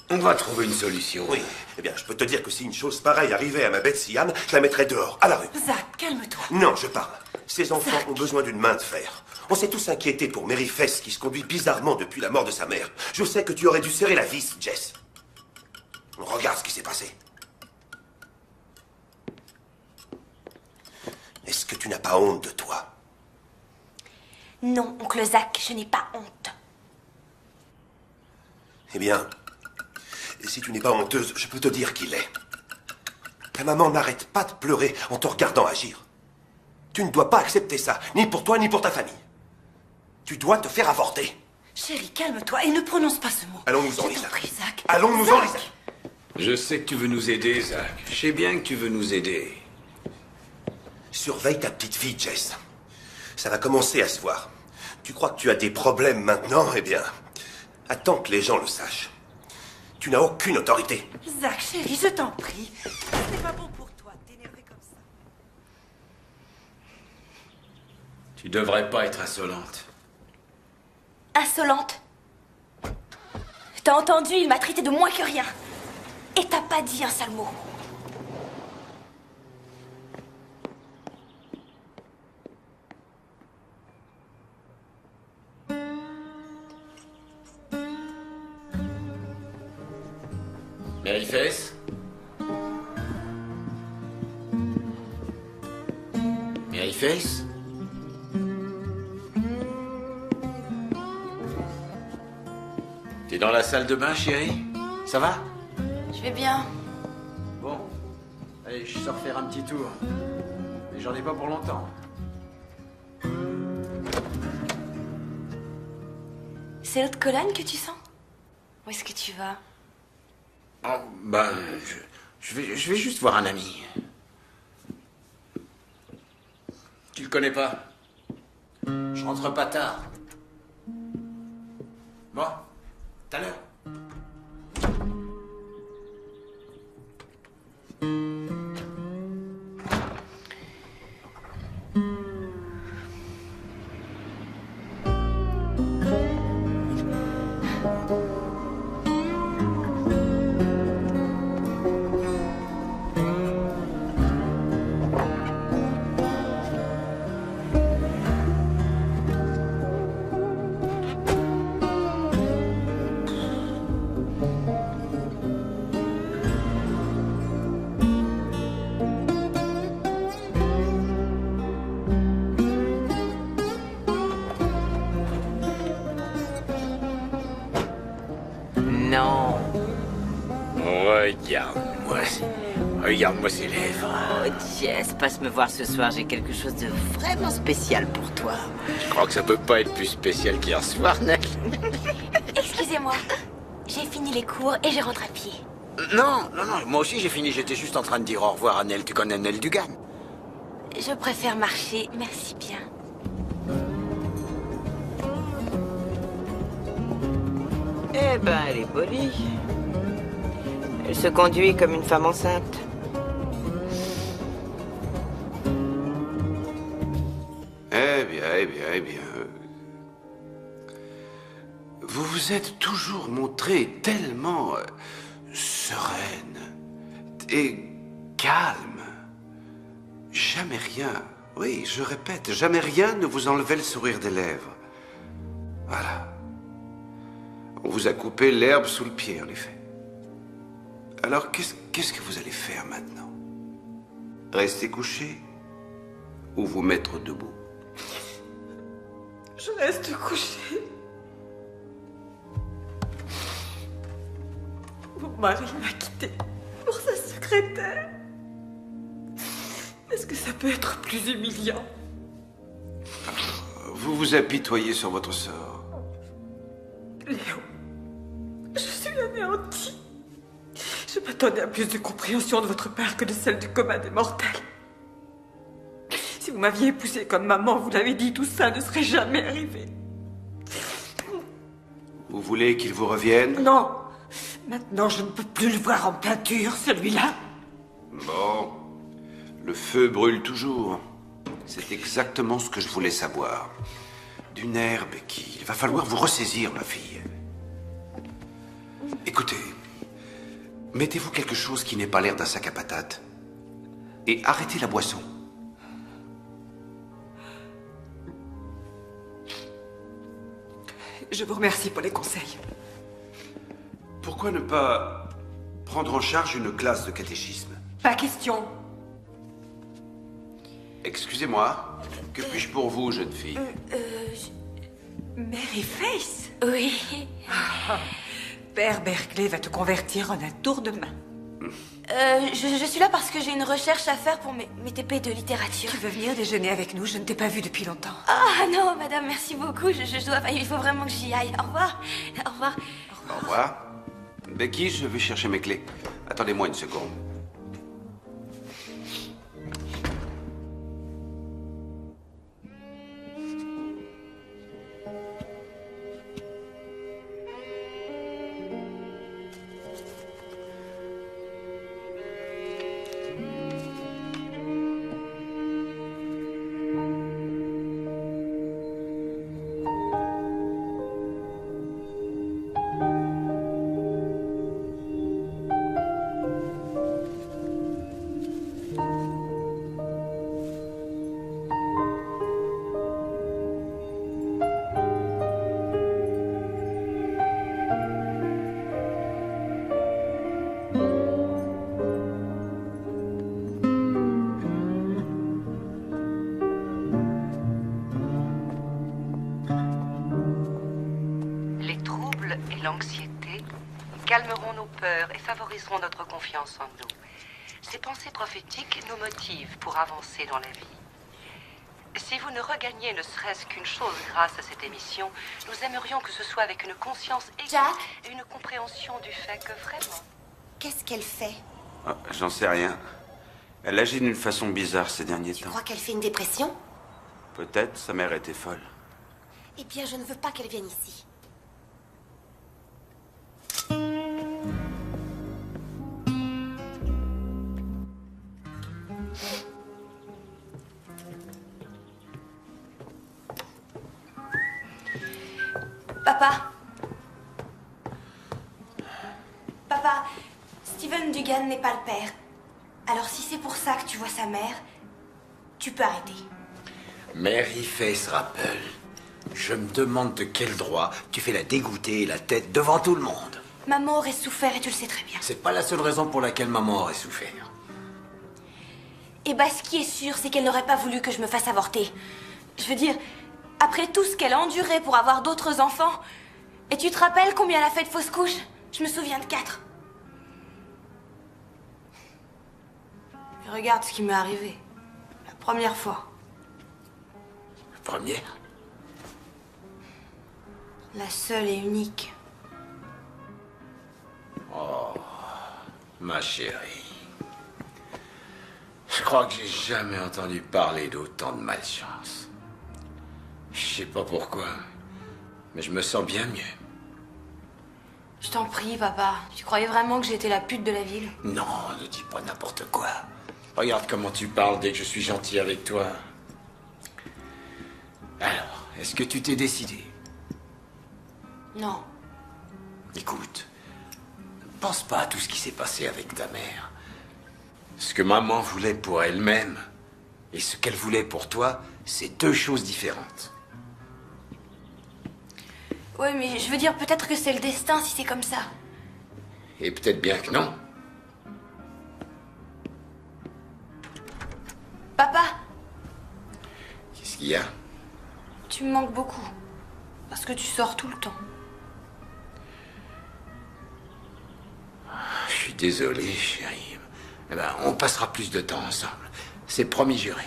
On va trouver une solution. Oui. Eh bien, je peux te dire que si une chose pareille arrivait à ma Betsy Ann, je la mettrais dehors, à la rue. Zach, calme-toi. Non, je parle. Ces enfants ont besoin d'une main de fer. On s'est tous inquiétés pour Mary Fess, qui se conduit bizarrement depuis la mort de sa mère. Je sais que tu aurais dû serrer la vis, Jess. Regarde ce qui s'est passé. Est-ce que tu n'as pas honte de toi? Non, oncle Zach, je n'ai pas honte. Eh bien, si tu n'es pas honteuse, je peux te dire qu'il est. Ta maman n'arrête pas de pleurer en te regardant agir. Tu ne dois pas accepter ça, ni pour toi, ni pour ta famille. Tu dois te faire avorter. Chérie, calme-toi et ne prononce pas ce mot. Allons-nous-en, Je t'en Lisa. prie, Zach. Allons-nous-en, Lisa. Je sais que tu veux nous aider, Zach. Je sais bien que tu veux nous aider. Surveille ta petite fille, Jess. Ça va commencer à se voir. Tu crois que tu as des problèmes maintenant? Eh bien, attends que les gens le sachent. Tu n'as aucune autorité. Zach, chérie, je t'en prie. C'est pas bon pour toi de t'énerver comme ça. Tu devrais pas être insolente. Insolente. T'as entendu, il m'a traité de moins que rien. Et t'as pas dit un seul mot. Mary Fess? Mary Fess? T'es dans la salle de bain, chérie? Ça va? Je vais bien. Bon. Allez, je sors faire un petit tour. Mais j'en ai pas pour longtemps. C'est l'autre colonne que tu sens? Où est-ce que tu vas? Oh, ben, je vais juste voir un ami. Tu le connais pas? Je rentre pas tard. Bon, tout à l'heure. Non. Regarde-moi ces lèvres. Oh, Jess, passe me voir ce soir. J'ai quelque chose de vraiment spécial pour toi. Je crois que ça peut pas être plus spécial qu'hier soir, Nell. Excusez-moi. J'ai fini les cours et je rentre à pied. Non, moi aussi j'ai fini. J'étais juste en train de dire au revoir à Nell. Tu connais Nell Dugan? Je préfère marcher, merci bien. Eh ben, elle est polie. Elle se conduit comme une femme enceinte. Eh bien. Vous vous êtes toujours montré tellement sereine et calme. Jamais rien, oui, je répète, jamais rien ne vous enlevait le sourire des lèvres. Voilà. On vous a coupé l'herbe sous le pied, en effet. Alors, qu'est-ce que vous allez faire maintenant? Rester couché ou vous mettre debout? Je reste couchée. Mon mari m'a quittée pour sa secrétaire. Est-ce que ça peut être plus humiliant? Vous vous apitoyez sur votre sort. Léo, je suis anéantie. Je m'attendais à plus de compréhension de votre part que de celle du commun des mortels. Si vous m'aviez épousée comme maman, vous l'avez dit, tout ça ne serait jamais arrivé. Vous voulez qu'il vous revienne? Non. Maintenant, je ne peux plus le voir en peinture, celui-là. Bon. Le feu brûle toujours. C'est exactement ce que je voulais savoir. Du nerf, Becky. Il va falloir vous ressaisir, ma fille. Écoutez, mettez-vous quelque chose qui n'ait pas l'air d'un sac à patates. Et arrêtez la boisson. Je vous remercie pour les conseils. Pourquoi ne pas prendre en charge une classe de catéchisme? Pas question. Excusez-moi, que puis-je pour vous, jeune fille? Mary Face? Oui. Père Berkeley va te convertir en un tour de main. Je suis là parce que j'ai une recherche à faire pour mes TP de littérature. Tu veux venir déjeuner avec nous? Je ne t'ai pas vu depuis longtemps. Ah non, madame, merci beaucoup. Je dois... Il faut vraiment que j'y aille. Au revoir. Au revoir. Au revoir. Becky, je vais chercher mes clés. Attendez-moi une seconde. L'anxiété calmeront nos peurs et favoriseront notre confiance en nous. Ces pensées prophétiques nous motivent pour avancer dans la vie. Si vous ne regagnez ne serait-ce qu'une chose grâce à cette émission, nous aimerions que ce soit avec une conscience aiguë et une compréhension du fait que vraiment... Qu'est-ce qu'elle fait? Ah, j'en sais rien. Elle agit d'une façon bizarre ces derniers temps. Tu crois qu'elle fait une dépression? Peut-être, sa mère était folle. Eh bien, je ne veux pas qu'elle vienne ici. Papa. Papa, Steven Dugan n'est pas le père. Alors si c'est pour ça que tu vois sa mère, tu peux arrêter. Mary Face Rappel, je me demande de quel droit tu fais la dégoûter et la tête devant tout le monde. Maman aurait souffert et tu le sais très bien. C'est pas la seule raison pour laquelle maman aurait souffert. Et bah ce qui est sûr, c'est qu'elle n'aurait pas voulu que je me fasse avorter. Je veux dire, après tout ce qu'elle a enduré pour avoir d'autres enfants, et tu te rappelles combien elle a fait de fausses couches? Je me souviens de 4. Et regarde ce qui m'est arrivé. La première fois. La première? La seule et unique. Oh, ma chérie. Je crois que j'ai jamais entendu parler d'autant de malchance. Je sais pas pourquoi, mais je me sens bien mieux. Je t'en prie, papa. Tu croyais vraiment que j'étais la pute de la ville? Non, ne dis pas n'importe quoi. Regarde comment tu parles dès que je suis gentil avec toi. Alors, est-ce que tu t'es décidé? Non. Écoute, ne pense pas à tout ce qui s'est passé avec ta mère. Ce que maman voulait pour elle-même et ce qu'elle voulait pour toi, c'est 2 choses différentes. Ouais, mais je veux dire, peut-être que c'est le destin si c'est comme ça. Et peut-être bien que non. Papa, Qu'est-ce qu'il y a? tu me manques beaucoup. Parce que tu sors tout le temps. Je suis désolé, chérie. Eh ben, on passera plus de temps ensemble. C'est promis juré.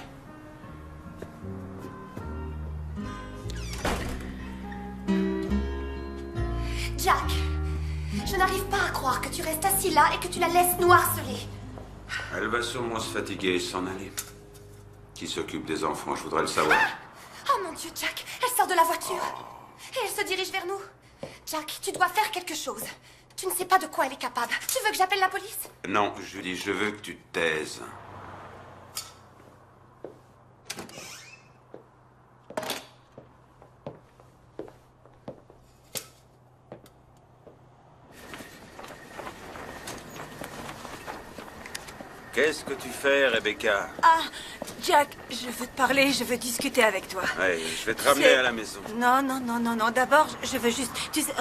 Jack, je n'arrive pas à croire que tu restes assis là et que tu la laisses nous harceler. Elle va sûrement se fatiguer et s'en aller. Qui s'occupe des enfants, je voudrais le savoir. Oh mon Dieu, Jack, elle sort de la voiture. Et elle se dirige vers nous. Jack, tu dois faire quelque chose. Tu ne sais pas de quoi elle est capable. Tu veux que j'appelle la police? Non, Julie, je veux que tu te taises. Qu'est-ce que tu fais, Rebecca? Ah, Jack, je veux te parler, je veux discuter avec toi. Ouais, je vais te ramener à la maison. Non, non, non, non, non. D'abord, je veux juste... Tu sais...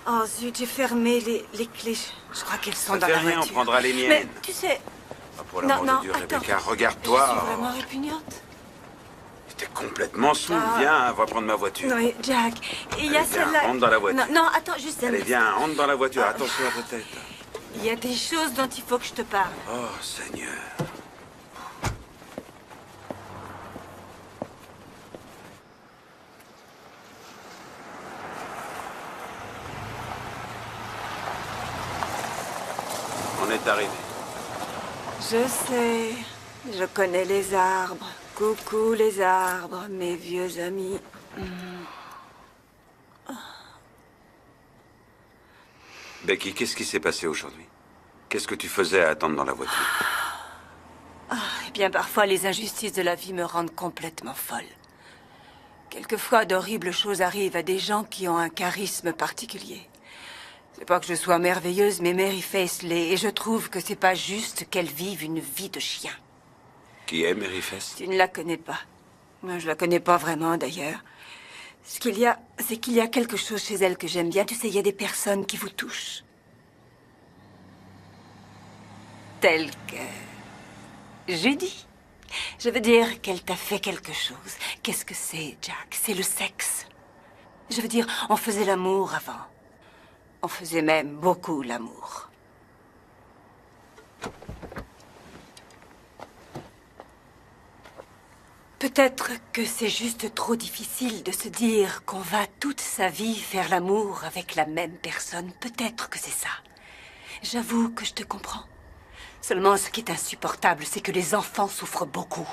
Oh zut, j'ai fermé les clés. Je crois qu'elles sont dans la rien, voiture. on prendra les miennes. Mais, tu sais... Pour l'amour de Dieu, attends. Rebecca, Je regarde-toi. suis vraiment répugnante. T'es complètement saoul. Viens, va prendre ma voiture. Oui, Jack, il y a Allez, viens, celle-là... rentre dans la voiture. Non, attends, juste... Allez, viens, rentre dans la voiture. Attention à ta tête. Il y a des choses dont il faut que je te parle. Oh, Seigneur. On est arrivé. Je sais, je connais les arbres. Coucou les arbres, mes vieux amis. Becky, qu'est-ce qui s'est passé aujourd'hui? Qu'est-ce que tu faisais à attendre dans la voiture? Eh bien, parfois, les injustices de la vie me rendent complètement folle. Quelquefois, d'horribles choses arrivent à des gens qui ont un charisme particulier. C'est pas que je sois merveilleuse, mais Mary Faith l'est, et je trouve que c'est pas juste qu'elle vive une vie de chien. Qui est Mary Faith? Tu ne la connais pas. Moi, je la connais pas vraiment, d'ailleurs. Ce qu'il y a, c'est qu'il y a quelque chose chez elle que j'aime bien. Tu sais, il y a des personnes qui vous touchent. Telles que... Judy. Je veux dire qu'elle t'a fait quelque chose. Qu'est-ce que c'est, Jack? C'est le sexe. Je veux dire, on faisait l'amour avant. On faisait même beaucoup l'amour. Peut-être que c'est juste trop difficile de se dire qu'on va toute sa vie faire l'amour avec la même personne. Peut-être que c'est ça. J'avoue que je te comprends. Seulement, ce qui est insupportable, c'est que les enfants souffrent beaucoup.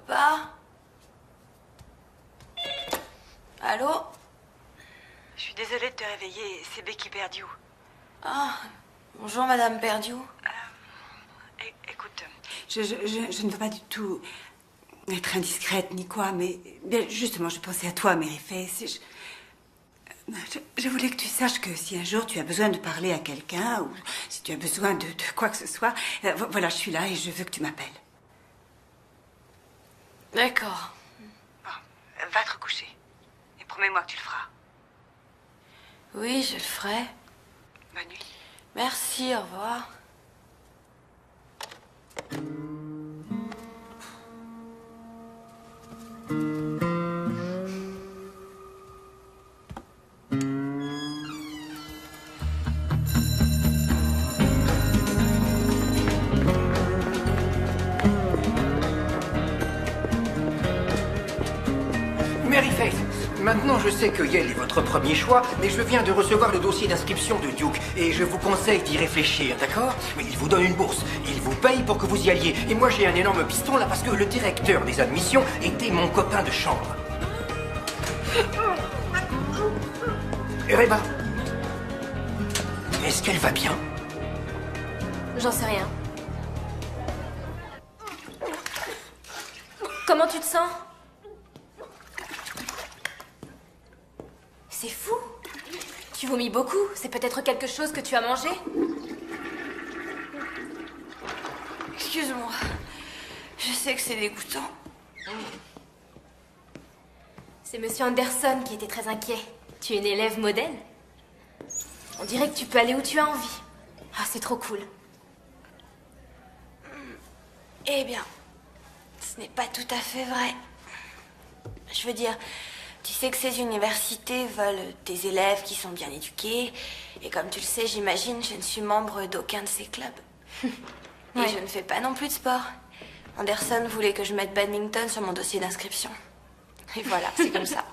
Papa? Allô? Je suis désolée de te réveiller, c'est Becky Perdieu. Ah, bonjour Madame Perdieu. Écoute, je ne veux pas du tout être indiscrète ni quoi, mais bien, justement, je pensais à toi, Mary Faith. Je voulais que tu saches que si un jour tu as besoin de parler à quelqu'un, ou si tu as besoin de quoi que ce soit, voilà, je suis là et je veux que tu m'appelles. D'accord. Bon, va te recoucher. Et promets-moi que tu le feras. Oui, je le ferai. Bonne nuit. Merci, au revoir. Mary Faith, maintenant je sais que Yale est votre premier choix, mais je viens de recevoir le dossier d'inscription de Duke et je vous conseille d'y réfléchir, d'accord? Mais il vous donne une bourse, il vous paye pour que vous y alliez. Et moi j'ai un énorme piston là parce que le directeur des admissions était mon copain de chambre. Reba, est-ce qu'elle va bien? J'en sais rien. Comment tu te sens? C'est fou. Tu vomis beaucoup. C'est peut-être quelque chose que tu as mangé? Excuse-moi. Je sais que c'est dégoûtant. C'est Monsieur Anderson qui était très inquiet. Tu es une élève modèle. On dirait que tu peux aller où tu as envie. Ah, c'est trop cool. Eh bien, ce n'est pas tout à fait vrai. Je veux dire, tu sais que ces universités veulent des élèves qui sont bien éduqués. Et comme tu le sais, j'imagine, je ne suis membre d'aucun de ces clubs. Et je ne fais pas non plus de sport. Anderson voulait que je mette badminton sur mon dossier d'inscription. Et voilà, c'est comme ça.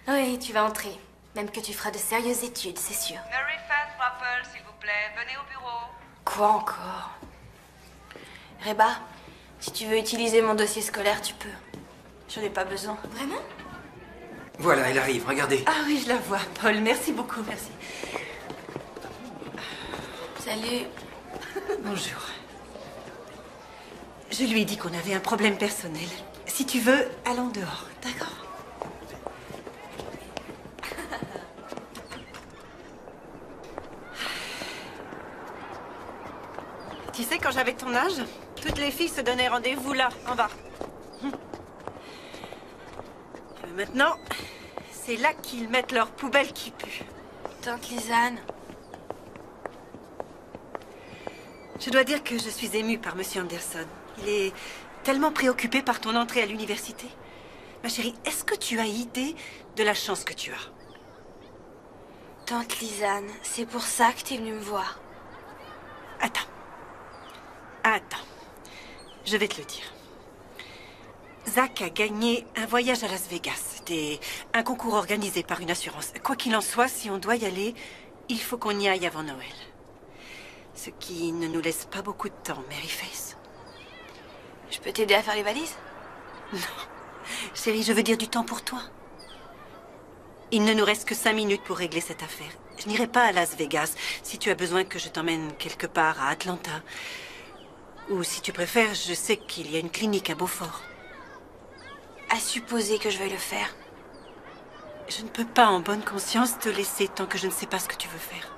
Oui, tu vas entrer. Même que tu feras de sérieuses études, c'est sûr. Mary Faith Rappel, s'il vous plaît, venez au bureau. Quoi encore? Reba, si tu veux utiliser mon dossier scolaire, tu peux. Je n'ai pas besoin. Vraiment? Voilà, elle arrive, regardez. Ah oui, je la vois, Paul. Merci beaucoup, merci. Salut. Bonjour. Je lui ai dit qu'on avait un problème personnel. Si tu veux, allons dehors, d'accord? Tu sais, quand j'avais ton âge, toutes les filles se donnaient rendez-vous là, en bas. Maintenant, c'est là qu'ils mettent leurs poubelles qui puent. Tante Lisanne. Je dois dire que je suis émue par Monsieur Anderson. Il est tellement préoccupé par ton entrée à l'université. Ma chérie, est-ce que tu as idée de la chance que tu as? Tante Lisanne, c'est pour ça que tu es venue me voir. Attends. Je vais te le dire. Zach a gagné un voyage à Las Vegas. C'était un concours organisé par une assurance. Quoi qu'il en soit, si on doit y aller, il faut qu'on y aille avant Noël. Ce qui ne nous laisse pas beaucoup de temps, Maryface. Je peux t'aider à faire les valises? Non. Chérie, je veux dire du temps pour toi. Il ne nous reste que 5 minutes pour régler cette affaire. Je n'irai pas à Las Vegas si tu as besoin que je t'emmène quelque part à Atlanta. Ou si tu préfères, je sais qu'il y a une clinique à Beaufort. À supposer que je veuille le faire. Je ne peux pas en bonne conscience te laisser tant que je ne sais pas ce que tu veux faire.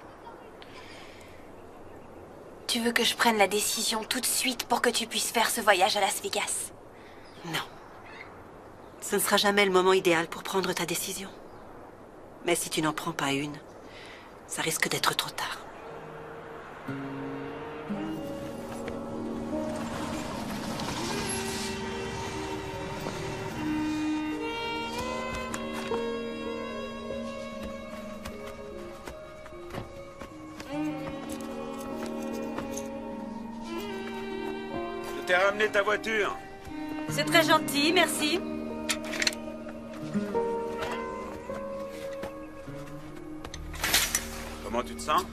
Tu veux que je prenne la décision tout de suite pour que tu puisses faire ce voyage à Las Vegas? Non. Ce ne sera jamais le moment idéal pour prendre ta décision. Mais si tu n'en prends pas une, ça risque d'être trop tard. Je t'ai ramené ta voiture. C'est très gentil, merci. Comment tu te sens?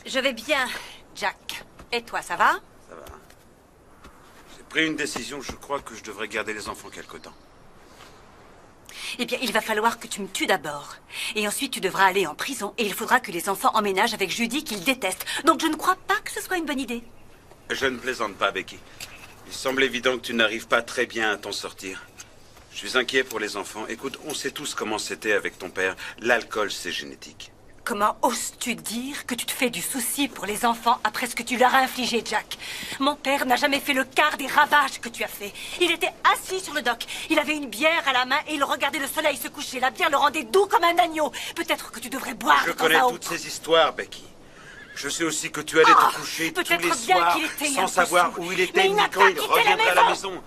Je vais bien, Jack. Et toi, ça va? Ça va. J'ai pris une décision, je crois que je devrais garder les enfants quelque temps. Eh bien, il va falloir que tu me tues d'abord. Et ensuite, tu devras aller en prison. Et il faudra que les enfants emménagent avec Judy, qu'ils détestent. Donc, je ne crois pas que ce soit une bonne idée. Je ne plaisante pas, Becky. Il semble évident que tu n'arrives pas très bien à t'en sortir. Je suis inquiet pour les enfants. Écoute, on sait tous comment c'était avec ton père. L'alcool, c'est génétique. Comment oses-tu dire que tu te fais du souci pour les enfants après ce que tu leur as infligé, Jack? Mon père n'a jamais fait le quart des ravages que tu as fait. Il était assis sur le dock. Il avait une bière à la main et il regardait le soleil se coucher. La bière le rendait doux comme un agneau. Peut-être que tu devrais boire Je de temps connais à toutes autre. ces histoires, Becky. Je sais aussi que tu allais te coucher tous les bien soirs qu'il était sans un savoir peu où sous. il était Mais il ni n'a quand pas il quitté reviendrait la à la maison. maison.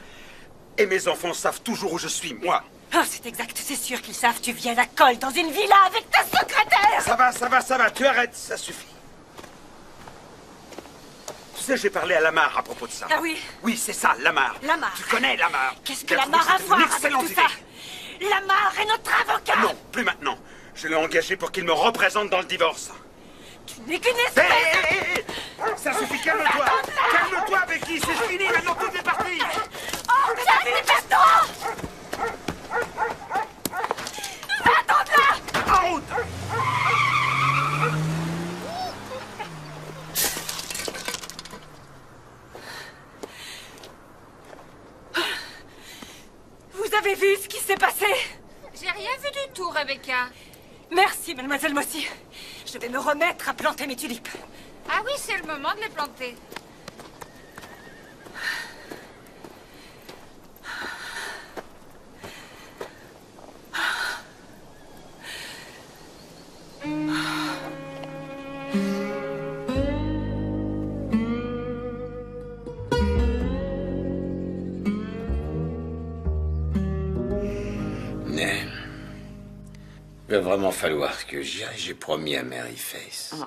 Et mes enfants savent toujours où je suis, moi. Oh, c'est exact, c'est sûr qu'ils savent. Tu viens à Cole dans une villa avec ta secrétaire. Ça va, tu arrêtes, ça suffit. Tu sais, j'ai parlé à Lamar à propos de ça. Ah oui? Oui, c'est ça, Lamar. Lamar. Tu connais Lamar. Qu'est-ce Il que a Lamar trouvé a à que voir c'était avec une tout excellente ça? Lamar est notre avocat. Non, plus maintenant. Je l'ai engagé pour qu'il me représente dans le divorce. Tu n'es qu'une espèce. Hé, ça suffit, calme-toi. Calme-toi, Becky, c'est fini, maintenant tout est parti. Oh, Jack, dépêche-toi. Va-t'en de là. En route. Vous avez vu ce qui s'est passé? J'ai rien vu du tout, Rebecca. Merci, mademoiselle Mossy. Je vais me remettre à planter mes tulipes. Ah oui, c'est le moment de les planter. Mais il va vraiment falloir que j'y aille. J'ai promis à Maryface. Oh,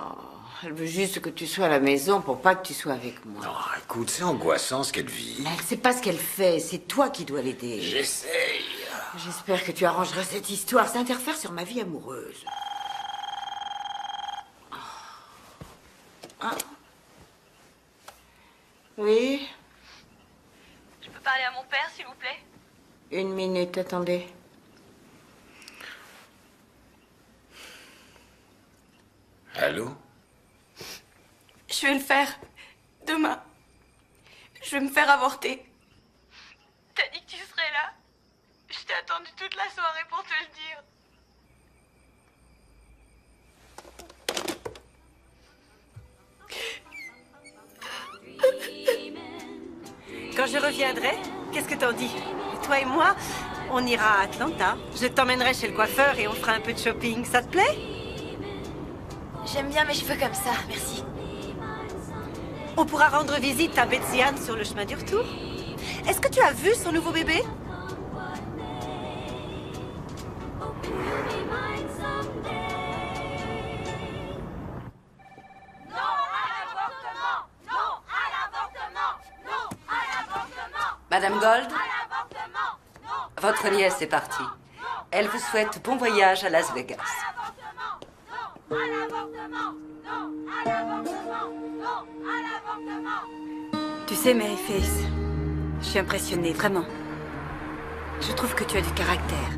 elle veut juste que tu sois à la maison pour pas que tu sois avec moi. Non, écoute, c'est angoissant ce qu'elle vit. Elle sait pas ce qu'elle fait, c'est toi qui dois l'aider. J'essaye. J'espère que tu arrangeras cette histoire. Ça interfère sur ma vie amoureuse. Ah. Oui? Je peux parler à mon père, s'il vous plaît? 1 minute, attendez. Allô? Je vais le faire. Demain. Je vais me faire avorter. T'as dit que tu serais là. Je t'ai attendu toute la soirée pour te le dire. Quand je reviendrai, qu'est-ce que t'en dis? Toi et moi, on ira à Atlanta. Je t'emmènerai chez le coiffeur et on fera un peu de shopping. Ça te plaît? J'aime bien mes cheveux comme ça, merci. On pourra rendre visite à Betsy Ann sur le chemin du retour. Est-ce que tu as vu son nouveau bébé? Madame Gold, votre nièce est partie. Elle vous souhaite bon voyage à Las Vegas. Tu sais, Maryface, je suis impressionnée, vraiment. Je trouve que tu as du caractère.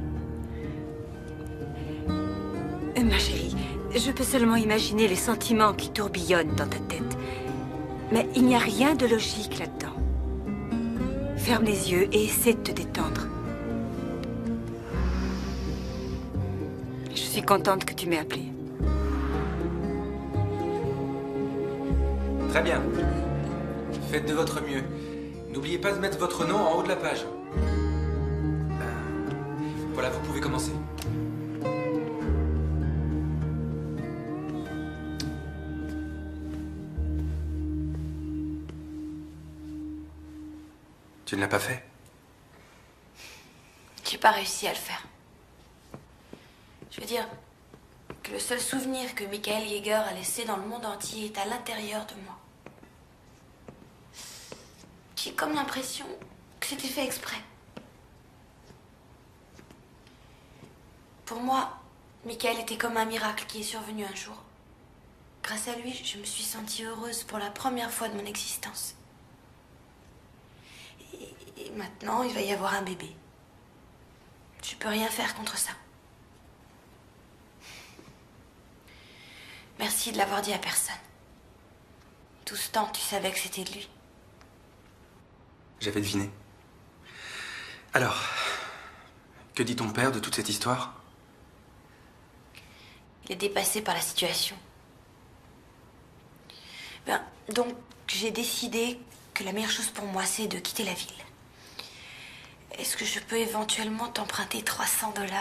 Ma chérie, je peux seulement imaginer les sentiments qui tourbillonnent dans ta tête. Mais il n'y a rien de logique là-dedans. Ferme les yeux et essaie de te détendre. Je suis contente que tu m'aies appelée. Très bien. Faites de votre mieux. N'oubliez pas de mettre votre nom en haut de la page. Voilà, vous pouvez commencer. Tu ne l'as pas fait? J'ai pas réussi à le faire. Je veux dire que le seul souvenir que Michael Yeager a laissé dans le monde entier est à l'intérieur de moi. J'ai comme l'impression que c'était fait exprès. Pour moi, Michael était comme un miracle qui est survenu un jour. Grâce à lui, je me suis sentie heureuse pour la première fois de mon existence. Et maintenant, il va y avoir un bébé. Je peux rien faire contre ça. Merci de l'avoir dit à personne. Tout ce temps, tu savais que c'était de lui. J'avais deviné. Alors, que dit ton père de toute cette histoire? Il est dépassé par la situation. Donc, j'ai décidé que la meilleure chose pour moi, c'est de quitter la ville. Est-ce que je peux éventuellement t'emprunter 300 $?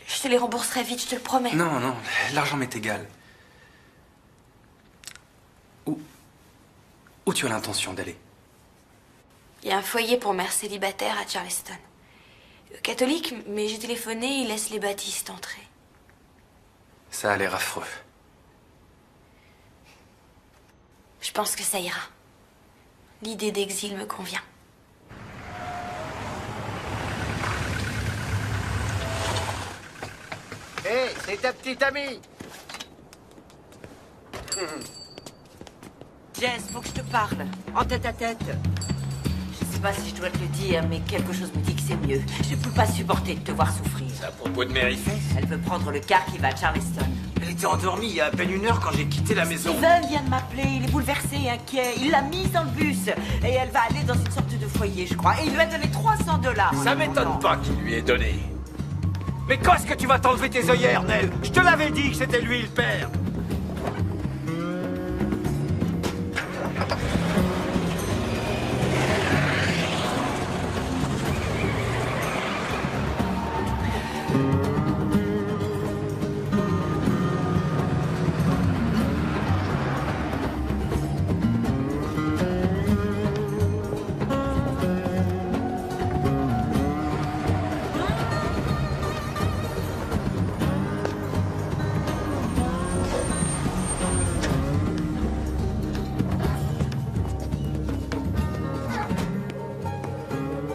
Je te les rembourserai vite, je te le promets. Non, non, l'argent m'est égal. Où tu as l'intention d'aller? Il y a un foyer pour mères célibataires à Charleston. Catholique, mais j'ai téléphoné, ils laissent les baptistes entrer. Ça a l'air affreux. Je pense que ça ira. L'idée d'exil me convient. Hé, c'est ta petite amie. Jess, faut que je te parle. En tête à tête. Je sais pas si je dois te le dire, mais quelque chose me dit que c'est mieux. Je peux pas supporter de te voir souffrir. C'est à propos de Maryface? Elle veut prendre le car qui va à Charleston. Elle était endormie il y a à peine 1 heure quand j'ai quitté la maison. Steven vient de m'appeler, il est bouleversé et inquiet. Il l'a mise dans le bus. Et elle va aller dans une sorte de foyer, je crois. Et il lui a donné 300 $. Ça m'étonne pas qu'il lui ait donné. Mais quand est-ce que tu vas t'enlever tes œillères, Nell? Je te l'avais dit que c'était lui le père.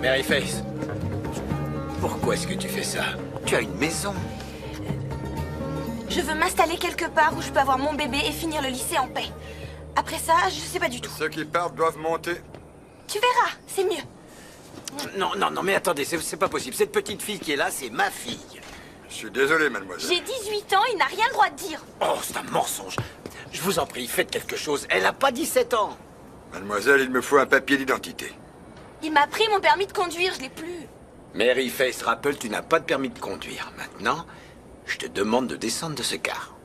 Maryface, pourquoi est-ce que tu fais ça? Tu as une maison. Je veux m'installer quelque part où je peux avoir mon bébé et finir le lycée en paix. Après ça, je sais pas du tout. Ceux qui partent doivent monter. Tu verras, c'est mieux. Non, non, non, mais attendez, c'est pas possible. Cette petite fille qui est là, c'est ma fille. Je suis désolé, mademoiselle. J'ai 18 ans, il n'a rien le droit de dire. Oh, c'est un mensonge. Je vous en prie, faites quelque chose. Elle n'a pas 17 ans. Mademoiselle, il me faut un papier d'identité. Il m'a pris mon permis de conduire, je l'ai plus. Mary Face Rappel, tu n'as pas de permis de conduire. Maintenant, je te demande de descendre de ce car.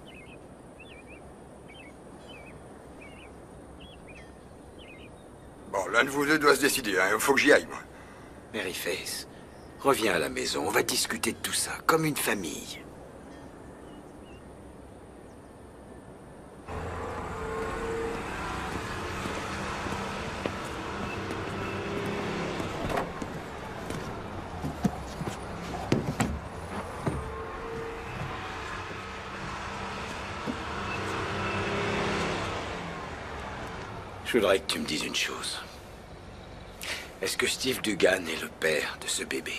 Bon, l'un de vous deux doit se décider, hein. Il faut que j'y aille, moi. Mary Face, reviens à la maison, on va discuter de tout ça, comme une famille. Je voudrais que tu me dises une chose. Est-ce que Steve Dugan est le père de ce bébé?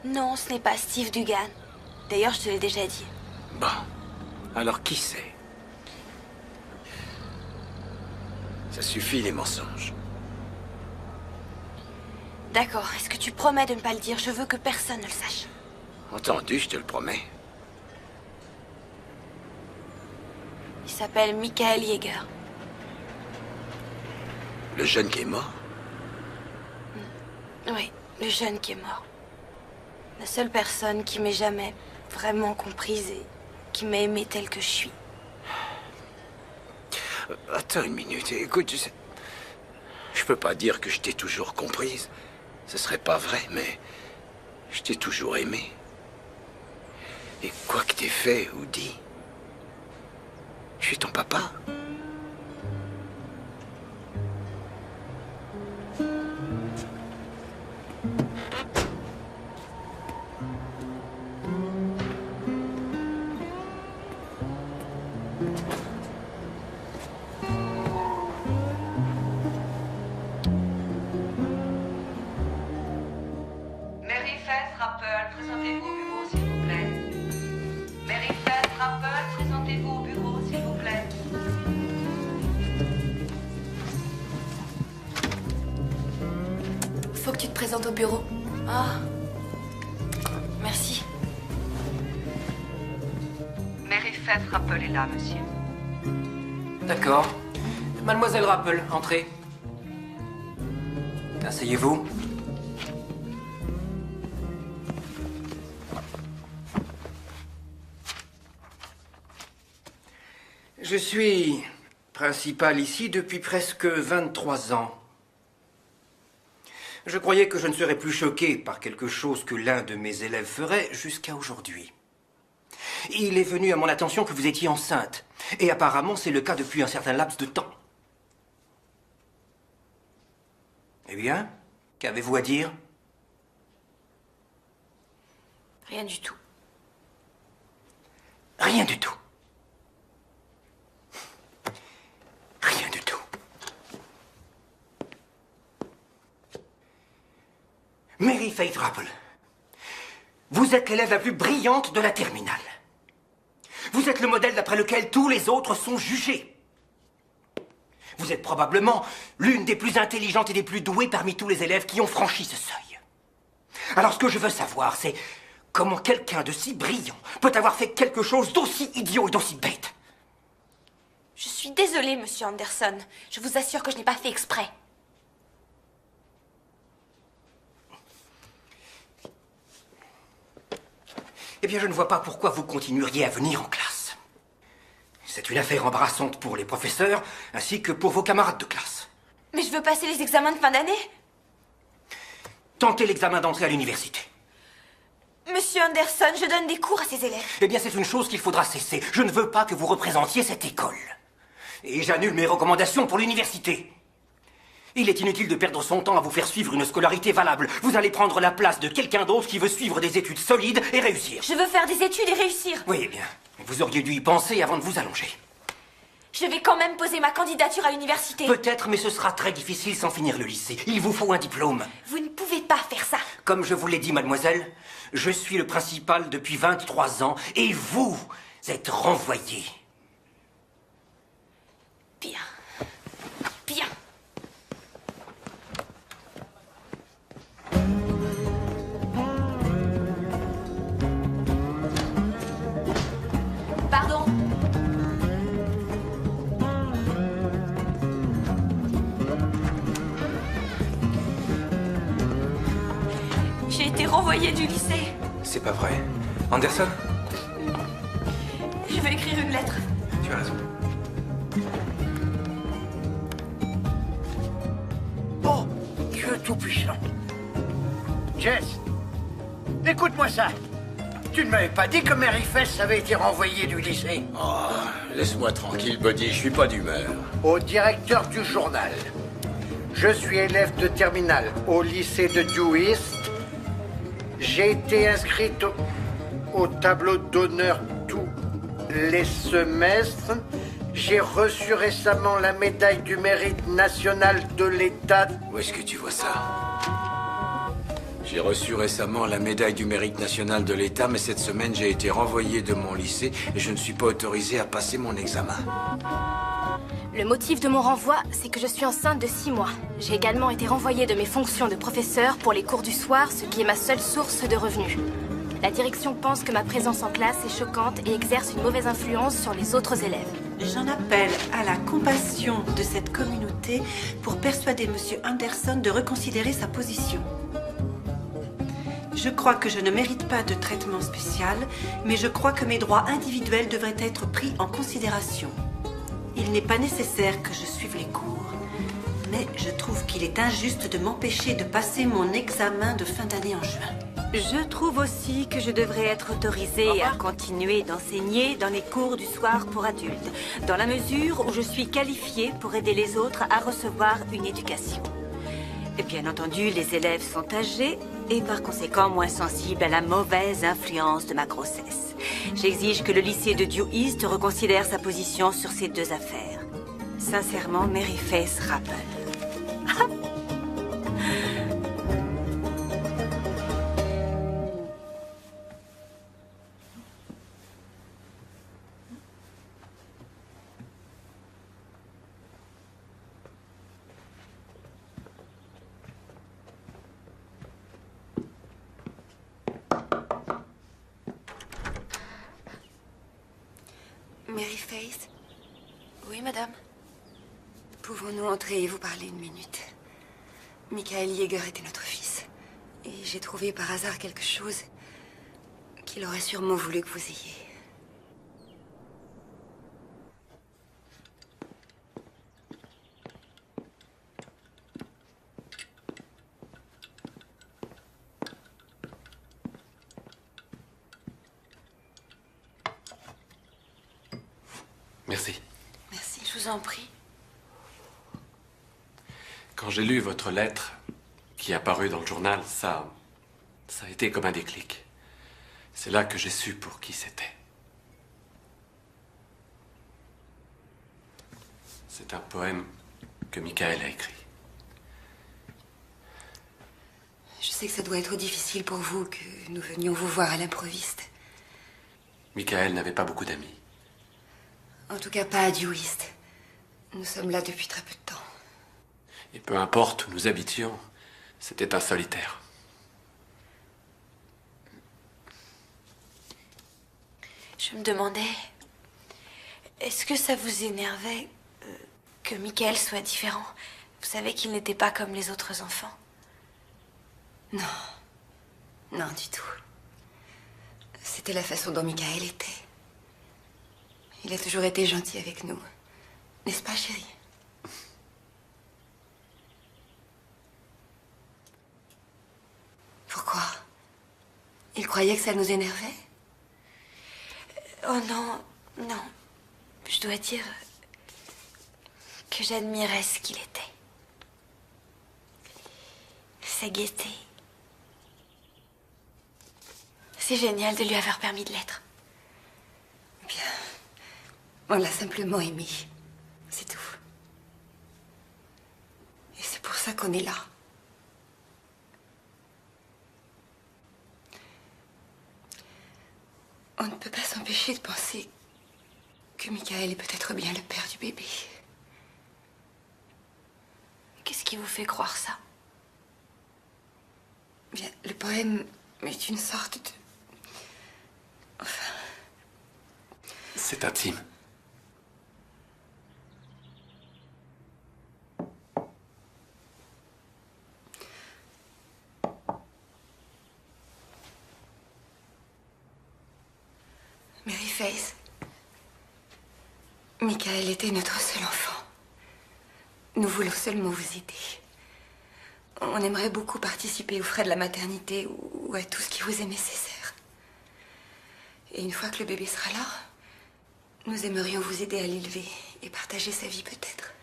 Non, ce n'est pas Steve Dugan. D'ailleurs, je te l'ai déjà dit. Bon. Alors qui c'est? Ça suffit les mensonges. D'accord, est-ce que tu promets de ne pas le dire? Je veux que personne ne le sache. Entendu, je te le promets. Il s'appelle Michael Yeager. Le jeune qui est mort? Oui, le jeune qui est mort. La seule personne qui m'ait jamais vraiment comprise et qui m'a aimée telle que je suis. Attends une minute, écoute, je peux pas dire que je t'ai toujours comprise. Ce serait pas vrai, mais je t'ai toujours aimé. Et quoi que t'aies fait ou dit, je suis ton papa. Mary Face Rappel, présentez-vous au bureau, s'il vous plaît. Mary Face Rappel, présentez-vous au bureau, s'il vous plaît. Faut que tu te présentes au bureau. Ah. Merci. Mary Face Rappel est là, monsieur. D'accord. Mademoiselle Rappel, entrez. Asseyez-vous. Je suis principal ici depuis presque 23 ans. Je croyais que je ne serais plus choqué par quelque chose que l'un de mes élèves ferait jusqu'à aujourd'hui. Il est venu à mon attention que vous étiez enceinte. Et apparemment, c'est le cas depuis un certain laps de temps. Eh bien, qu'avez-vous à dire? Rien du tout. Rien du tout. Rien du tout. Mary Faith Rappel, vous êtes l'élève la plus brillante de la terminale. Vous êtes le modèle d'après lequel tous les autres sont jugés. Vous êtes probablement l'une des plus intelligentes et des plus douées parmi tous les élèves qui ont franchi ce seuil. Alors ce que je veux savoir, c'est comment quelqu'un de si brillant peut avoir fait quelque chose d'aussi idiot et d'aussi bête. Je suis désolée, monsieur Anderson. Je vous assure que je n'ai pas fait exprès. Eh bien, je ne vois pas pourquoi vous continueriez à venir en classe. C'est une affaire embarrassante pour les professeurs, ainsi que pour vos camarades de classe. Mais je veux passer les examens de fin d'année. Tentez l'examen d'entrée à l'université. Monsieur Anderson, je donne des cours à ces élèves. Eh bien, c'est une chose qu'il faudra cesser. Je ne veux pas que vous représentiez cette école. Et j'annule mes recommandations pour l'université. Il est inutile de perdre son temps à vous faire suivre une scolarité valable. Vous allez prendre la place de quelqu'un d'autre qui veut suivre des études solides et réussir. Je veux faire des études et réussir. Oui, eh bien, vous auriez dû y penser avant de vous allonger. Je vais quand même poser ma candidature à l'université. Peut-être, mais ce sera très difficile sans finir le lycée. Il vous faut un diplôme. Vous ne pouvez pas faire ça. Comme je vous l'ai dit, mademoiselle, je suis le principal depuis 23 ans et vous êtes renvoyée. Bien. Bien. J'ai été renvoyée du lycée. C'est pas vrai. Anderson, Je vais écrire une lettre. tu as raison. Oh, Dieu tout-puissant. Jess, écoute-moi ça. Tu ne m'avais pas dit que Mary Fess avait été renvoyée du lycée. Oh, laisse-moi tranquille, Buddy, je suis pas d'humeur. Au directeur du journal. Je suis élève de terminale au lycée de Due East. J'ai été inscrite au tableau d'honneur tous les semestres. J'ai reçu récemment la médaille du mérite national de l'État. Où est-ce que tu vois ça? J'ai reçu récemment la médaille du mérite national de l'État, mais cette semaine, j'ai été renvoyé de mon lycée et je ne suis pas autorisé à passer mon examen. Le motif de mon renvoi, c'est que je suis enceinte de 6 mois. J'ai également été renvoyée de mes fonctions de professeur pour les cours du soir, ce qui est ma seule source de revenus. La direction pense que ma présence en classe est choquante et exerce une mauvaise influence sur les autres élèves. J'en appelle à la compassion de cette communauté pour persuader M. Anderson de reconsidérer sa position. Je crois que je ne mérite pas de traitement spécial, mais je crois que mes droits individuels devraient être pris en considération. Il n'est pas nécessaire que je suive les cours, mais je trouve qu'il est injuste de m'empêcher de passer mon examen de fin d'année en juin. Je trouve aussi que je devrais être autorisée à continuer d'enseigner dans les cours du soir pour adultes, dans la mesure où je suis qualifiée pour aider les autres à recevoir une éducation. Et bien entendu, les élèves sont âgés et par conséquent moins sensibles à la mauvaise influence de ma grossesse. J'exige que le lycée de Due East reconsidère sa position sur ces deux affaires. Sincèrement, Mary Fess Rapple. Mary Faith? Oui, madame? Pouvons-nous entrer et vous parler une minute? Michael Yeager était notre fils. Et j'ai trouvé par hasard quelque chose qu'il aurait sûrement voulu que vous ayez. Merci. Merci, je vous en prie. Quand j'ai lu votre lettre, qui est apparue dans le journal, ça a été comme un déclic. C'est là que j'ai su pour qui c'était. C'est un poème que Michael a écrit. Je sais que ça doit être difficile pour vous que nous venions vous voir à l'improviste. Michael n'avait pas beaucoup d'amis. En tout cas, pas à Due East. Nous sommes là depuis très peu de temps. Et peu importe où nous habitions, c'était un solitaire. Je me demandais, est-ce que ça vous énervait que Michael soit différent? Vous savez qu'il n'était pas comme les autres enfants. Non. Non, du tout. C'était la façon dont Michael était. Il a toujours été gentil avec nous. N'est-ce pas, chérie? Pourquoi? Il croyait que ça nous énervait? Oh non, non. Je dois dire que j'admirais ce qu'il était. Sa gaieté. C'est génial de lui avoir permis de l'être. Bien. On l'a simplement aimé. C'est tout. Et c'est pour ça qu'on est là. On ne peut pas s'empêcher de penser que Michael est peut-être bien le père du bébé. Qu'est-ce qui vous fait croire ça? Bien, le poème est une sorte de... Enfin... C'est intime. Face. Michael était notre seul enfant. Nous voulons seulement vous aider. On aimerait beaucoup participer aux frais de la maternité ou à tout ce qui vous est nécessaire. Et une fois que le bébé sera là, nous aimerions vous aider à l'élever et partager sa vie peut-être.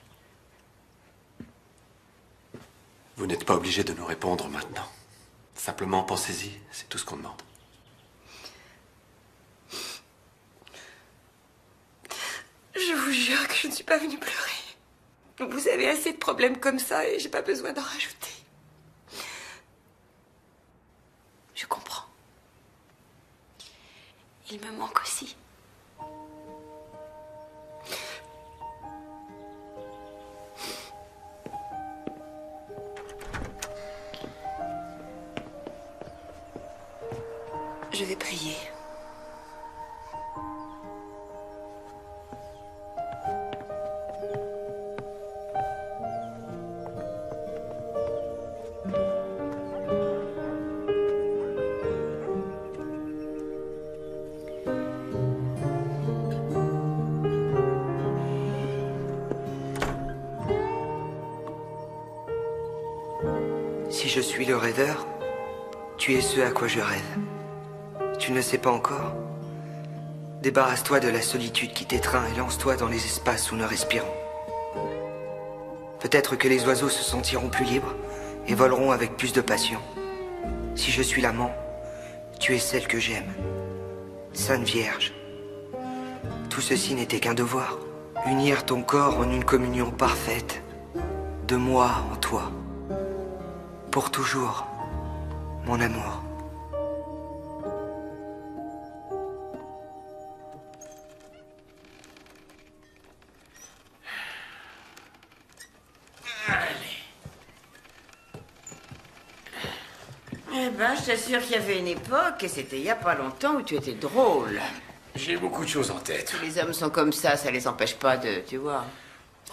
Vous n'êtes pas obligé de nous répondre maintenant. Simplement pensez-y, c'est tout ce qu'on demande. Je vous jure que je ne suis pas venue pleurer. Vous avez assez de problèmes comme ça et j'ai pas besoin d'en rajouter. Je comprends. Il me manque aussi. Je vais prier. Si je suis le rêveur, tu es ce à quoi je rêve. Tu ne le sais pas encore? Débarrasse-toi de la solitude qui t'étreint et lance-toi dans les espaces où nous respirons. Peut-être que les oiseaux se sentiront plus libres et voleront avec plus de passion. Si je suis l'amant, tu es celle que j'aime. Sainte Vierge. Tout ceci n'était qu'un devoir. Unir ton corps en une communion parfaite. De moi en toi. Pour toujours, mon amour. Eh ben, je t'assure qu'il y avait une époque, et c'était il y a pas longtemps, où tu étais drôle. J'ai beaucoup de choses en tête. Tous les hommes sont comme ça les empêche pas de, tu vois.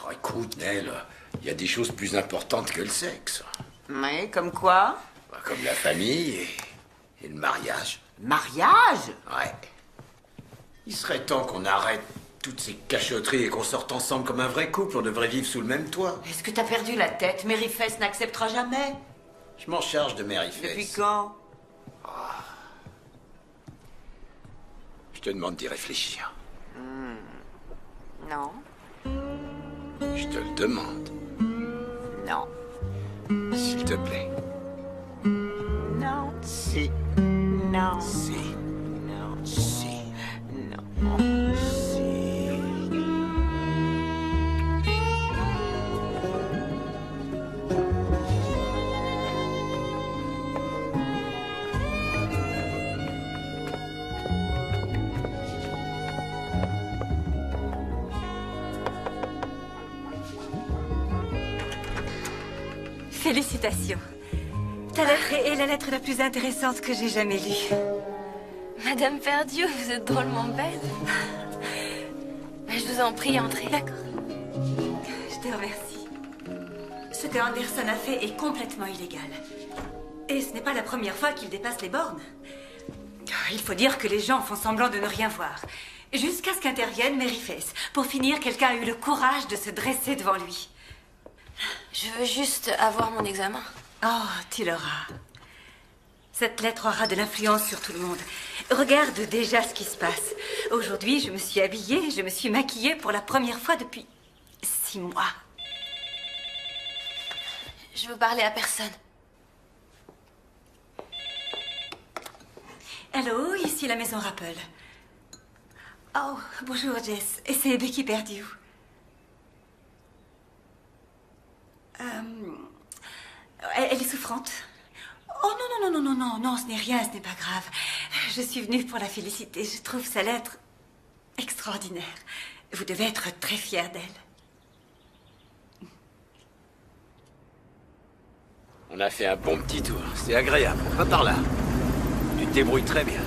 Oh, écoute, Nell, il y a des choses plus importantes que le sexe. Oui, comme quoi? Comme la famille et le mariage. Mariage? Ouais. Il serait temps qu'on arrête toutes ces cachotteries et qu'on sorte ensemble comme un vrai couple. On devrait vivre sous le même toit. Est-ce que t'as perdu la tête? Mary Face n'acceptera jamais. Je m'en charge de Mary Face. Depuis quand? Je te demande d'y réfléchir. Non. Je te le demande. Non. S'il te plaît. Non. Si. Non. Si. Non. Si. Non. Félicitations. Ta lettre est la lettre la plus intéressante que j'ai jamais lue. Madame Perdieu, vous êtes drôlement belle. Mais je vous en prie, entrez. D'accord. Je te remercie. Ce que Anderson a fait est complètement illégal. Et ce n'est pas la première fois qu'il dépasse les bornes. Il faut dire que les gens font semblant de ne rien voir. Jusqu'à ce qu'intervienne Mary Face. Pour finir, quelqu'un a eu le courage de se dresser devant lui. Je veux juste avoir mon examen. Oh, tu l'auras. Cette lettre aura de l'influence sur tout le monde. Regarde déjà ce qui se passe. Aujourd'hui, je me suis habillée, je me suis maquillée pour la première fois depuis 6 mois. Je veux parler à personne. Allô, ici la maison Rappel. Oh, bonjour Jess. Et c'est Becky Perdue. Elle est souffrante. Oh non, ce n'est rien, ce n'est pas grave. Je suis venue pour la féliciter. Je trouve sa lettre extraordinaire. Vous devez être très fière d'elle. On a fait un bon petit tour. C'est agréable. Va par là. Tu te débrouilles très bien.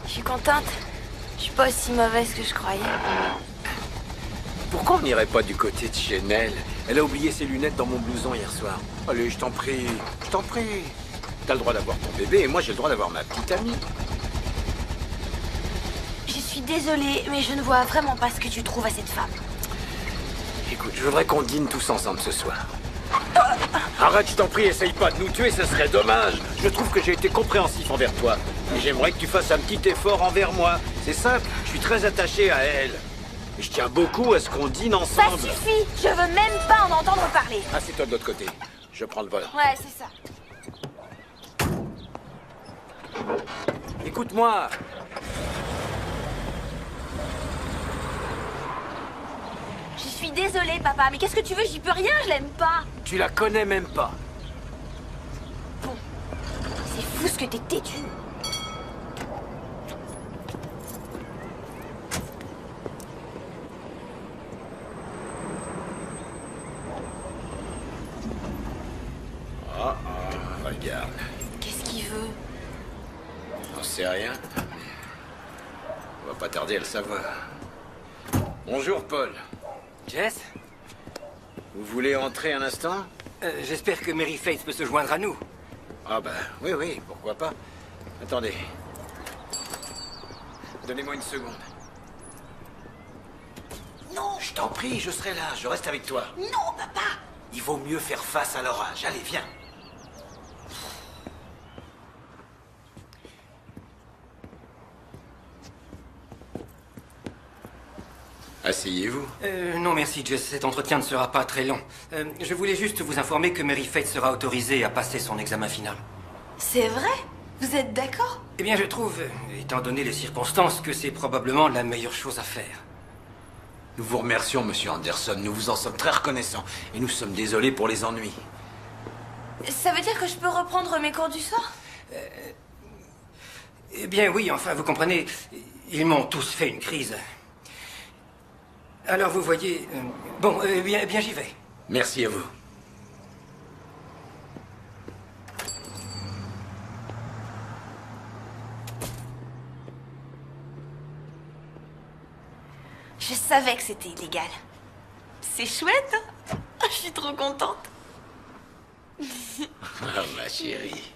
Je suis contente. Je suis pas aussi mauvaise que je croyais. Pourquoi on n'irait pas du côté de chez Nell? Elle a oublié ses lunettes dans mon blouson hier soir. Allez, je t'en prie. Je t'en prie. T'as le droit d'avoir ton bébé et moi j'ai le droit d'avoir ma petite amie. J'y suis suis désolée, mais je ne vois vraiment pas ce que tu trouves à cette femme. Écoute, je voudrais qu'on dîne tous ensemble ce soir. Arrête, je t'en prie, essaye pas de nous tuer, ce serait dommage. Je trouve que j'ai été compréhensif envers toi. Et j'aimerais que tu fasses un petit effort envers moi. C'est simple, je suis très attaché à elle. Et je tiens beaucoup à ce qu'on dîne ensemble. Ça suffit, je veux même pas en entendre parler. Assieds-toi de l'autre côté. Je prends le vol. Ouais, c'est ça. Écoute-moi. Je suis désolée, papa, mais qu'est-ce que tu veux? J'y peux rien, je l'aime pas. Tu la connais même pas. Bon, c'est fou ce que t'es têtu. Regarde. Qu'est-ce qu'il veut? J'en sais rien. On va pas tarder à le savoir. Bonjour, Paul. Jess? Vous voulez entrer un instant? J'espère que Mary Faith peut se joindre à nous. Ah ben, oui, pourquoi pas. Attendez. Donnez-moi une seconde. Non! Je t'en prie, je serai là, je reste avec toi. Non, papa! Il vaut mieux faire face à l'orage. Allez, viens. Asseyez-vous. Non merci, Jess, cet entretien ne sera pas très long. Je voulais juste vous informer que Mary Faith sera autorisée à passer son examen final. C'est vrai? Vous êtes d'accord? Eh bien, je trouve, étant donné les circonstances, que c'est probablement la meilleure chose à faire. Nous vous remercions, monsieur Anderson. Nous vous en sommes très reconnaissants. Et nous sommes désolés pour les ennuis. Ça veut dire que je peux reprendre mes cours du soir? Eh bien, oui, enfin, vous comprenez, ils m'ont tous fait une crise. Alors, vous voyez... bon, bien j'y vais. Merci à vous. Je savais que c'était illégal. C'est chouette, hein? Je suis trop contente. Ah, ma chérie.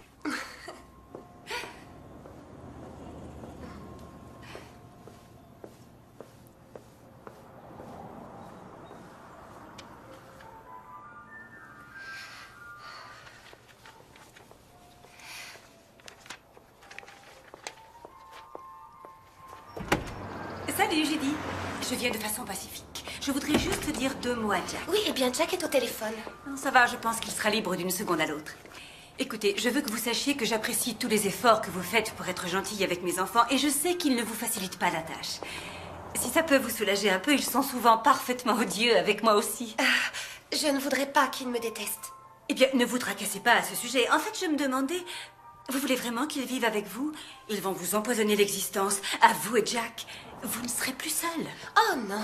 Salut, Judy. Je viens de façon pacifique. Je voudrais juste dire 2 mots à Jack. Oui, eh bien, Jack est au téléphone. Non, ça va, je pense qu'il sera libre d'une seconde à l'autre. Écoutez, je veux que vous sachiez que j'apprécie tous les efforts que vous faites pour être gentille avec mes enfants et je sais qu'ils ne vous facilitent pas la tâche. Si ça peut vous soulager un peu, ils sont souvent parfaitement odieux avec moi aussi. Je ne voudrais pas qu'ils me détestent. Eh bien, ne vous tracassez pas à ce sujet. En fait, je me demandais... Vous voulez vraiment qu'ils vivent avec vous? Ils vont vous empoisonner l'existence, à vous et Jack. Vous ne serez plus seul. Oh non.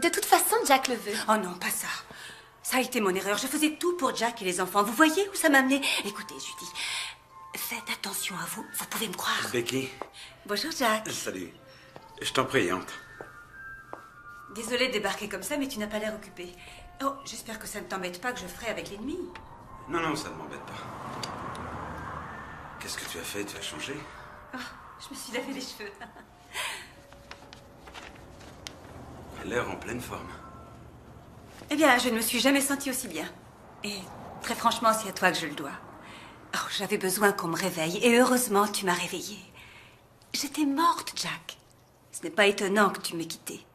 De toute façon, Jack le veut. Oh non, pas ça. Ça a été mon erreur. Je faisais tout pour Jack et les enfants. Vous voyez où ça m'a amené? Écoutez, Judy, faites attention à vous. Vous pouvez me croire. Becky. Bonjour, Jack. Salut. Je t'en prie, entre. Désolée de débarquer comme ça, mais tu n'as pas l'air occupé. Oh, j'espère que ça ne t'embête pas que je ferai avec l'ennemi. Non, ça ne m'embête pas. Qu'est-ce que tu as fait? Tu as changé? Oh, je me suis lavé les cheveux. Elle a l'air en pleine forme. Eh bien, je ne me suis jamais sentie aussi bien. Et très franchement, c'est à toi que je le dois. Oh, j'avais besoin qu'on me réveille, et heureusement, tu m'as réveillée. J'étais morte, Jack. Ce n'est pas étonnant que tu m'aies quittée.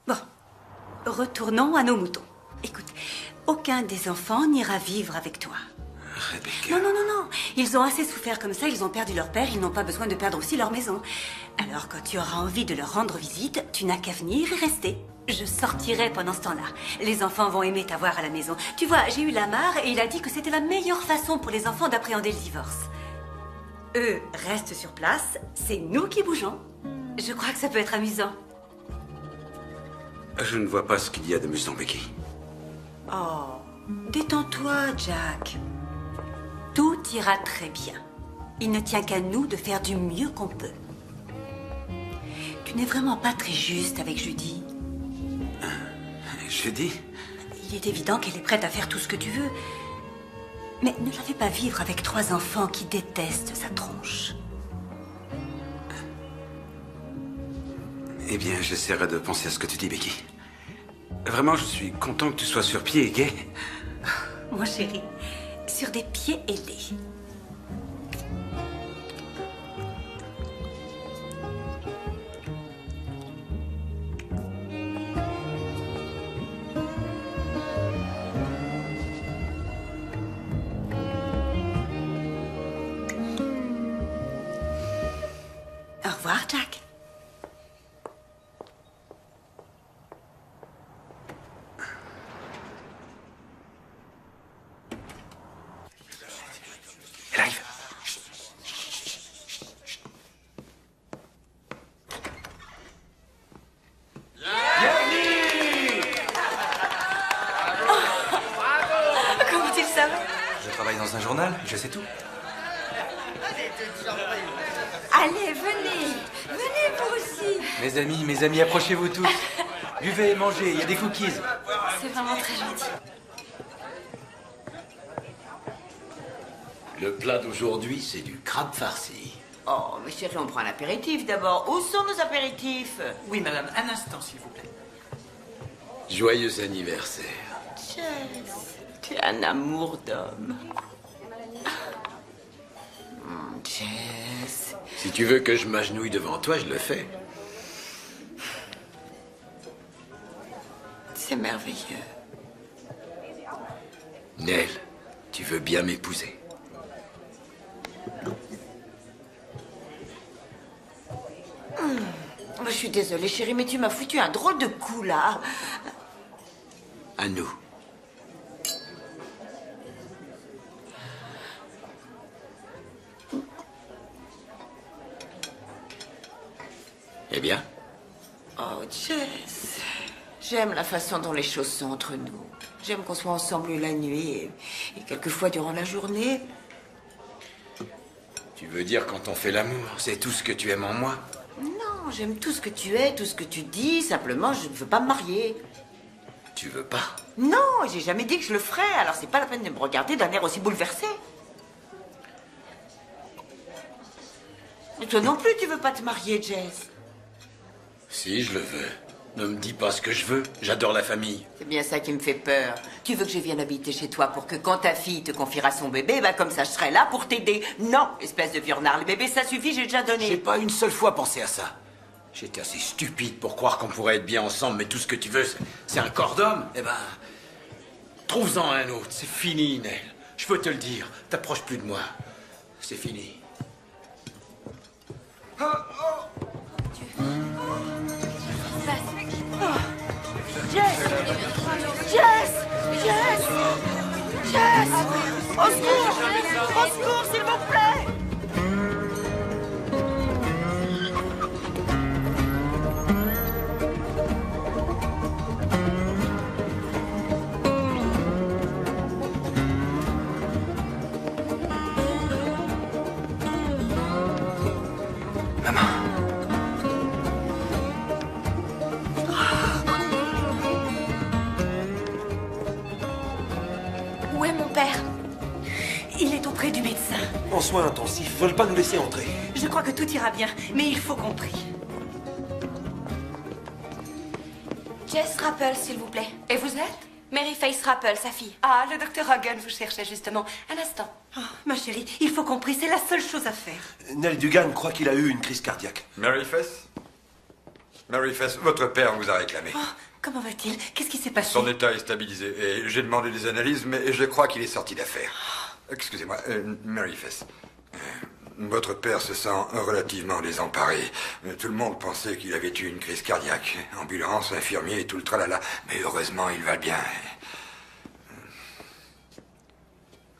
Bon, retournons à nos moutons. Écoute, aucun des enfants n'ira vivre avec toi. Rebecca. Non. Ils ont assez souffert comme ça, ils ont perdu leur père, ils n'ont pas besoin de perdre aussi leur maison. Alors, quand tu auras envie de leur rendre visite, tu n'as qu'à venir et rester. Je sortirai pendant ce temps-là. Les enfants vont aimer t'avoir à la maison. Tu vois, j'ai eu Lamar et il a dit que c'était la meilleure façon pour les enfants d'appréhender le divorce. Eux restent sur place, c'est nous qui bougeons. Je crois que ça peut être amusant. Je ne vois pas ce qu'il y a d'amusant, Becky. Oh, détends-toi, Jack. Tout ira très bien. Il ne tient qu'à nous de faire du mieux qu'on peut. Tu n'es vraiment pas très juste avec Judy. Judy? Il est évident qu'elle est prête à faire tout ce que tu veux. Mais ne la fais pas vivre avec 3 enfants qui détestent sa tronche. Eh bien, j'essaierai de penser à ce que tu dis, Becky. Vraiment, je suis content que tu sois sur pied et gai. Mon chéri, sur des pieds ailés. Au revoir, Jack. Elle arrive. Comment tu le savais? Je travaille dans un journal, je sais tout. Allez, venez. Venez vous aussi. Mes amis, approchez-vous tous. Buvez et mangez, il y a des cookies. C'est vraiment très gentil. Le plat d'aujourd'hui, c'est du crabe farci. Oh, mais chérie, on prend un apéritif d'abord. Où sont nos apéritifs? Oui, madame, un instant, s'il vous plaît. Joyeux anniversaire. Jess, tu es un amour d'homme. Jess. Si tu veux que je m'agenouille devant toi, je le fais. C'est merveilleux. Nell, tu veux bien m'épouser? Je suis désolée, chérie, mais tu m'as foutu un drôle de coup, là. À nous. Eh bien? Oh, Jess. J'aime la façon dont les choses sont entre nous. J'aime qu'on soit ensemble la nuit et quelquefois durant la journée. Tu veux dire quand on fait l'amour, c'est tout ce que tu aimes en moi? Non, j'aime tout ce que tu es, tout ce que tu dis. Simplement, je ne veux pas me marier. Tu veux pas? Non, j'ai jamais dit que je le ferais. Alors c'est pas la peine de me regarder d'un air aussi bouleversé. Et toi non plus, tu veux pas te marier, Jess? Si, je le veux. Ne me dis pas ce que je veux. J'adore la famille. C'est bien ça qui me fait peur. Tu veux que je vienne habiter chez toi pour que quand ta fille te confiera son bébé, bah comme ça je serai là pour t'aider. Non, espèce de vieux renard. Le bébé, ça suffit, j'ai déjà donné. J'ai pas une seule fois pensé à ça. J'étais assez stupide pour croire qu'on pourrait être bien ensemble, mais tout ce que tu veux, c'est un corps d'homme. Eh ben, trouve-en un autre. C'est fini, Nell. Je peux te le dire. T'approches plus de moi. C'est fini. Jess! Jess! Jess! Jess! Au secours! Au secours, s'il vous plaît! Où est mon père? Il est auprès du médecin. En soins intensifs, veulent pas nous laisser entrer. Je crois que tout ira bien, mais il faut qu'on prie. Jess Rappel, s'il vous plaît. Et vous êtes? Mary Faith Rappel, sa fille. Ah, le docteur Hogan vous cherchait justement. Un instant. Oh, ma chérie, il faut qu'on prie, c'est la seule chose à faire. Nell Dugan croit qu'il a eu une crise cardiaque. Mary Faith? Mary Faith, votre père vous a réclamé. Oh, comment va-t-il? Qu'est-ce qui s'est passé? Son état est stabilisé et j'ai demandé des analyses, mais je crois qu'il est sorti d'affaire. Excusez-moi, Mary Faith. Votre père se sent relativement désemparé. Tout le monde pensait qu'il avait eu une crise cardiaque. Ambulance, infirmier et tout le tralala. Mais heureusement, il va bien.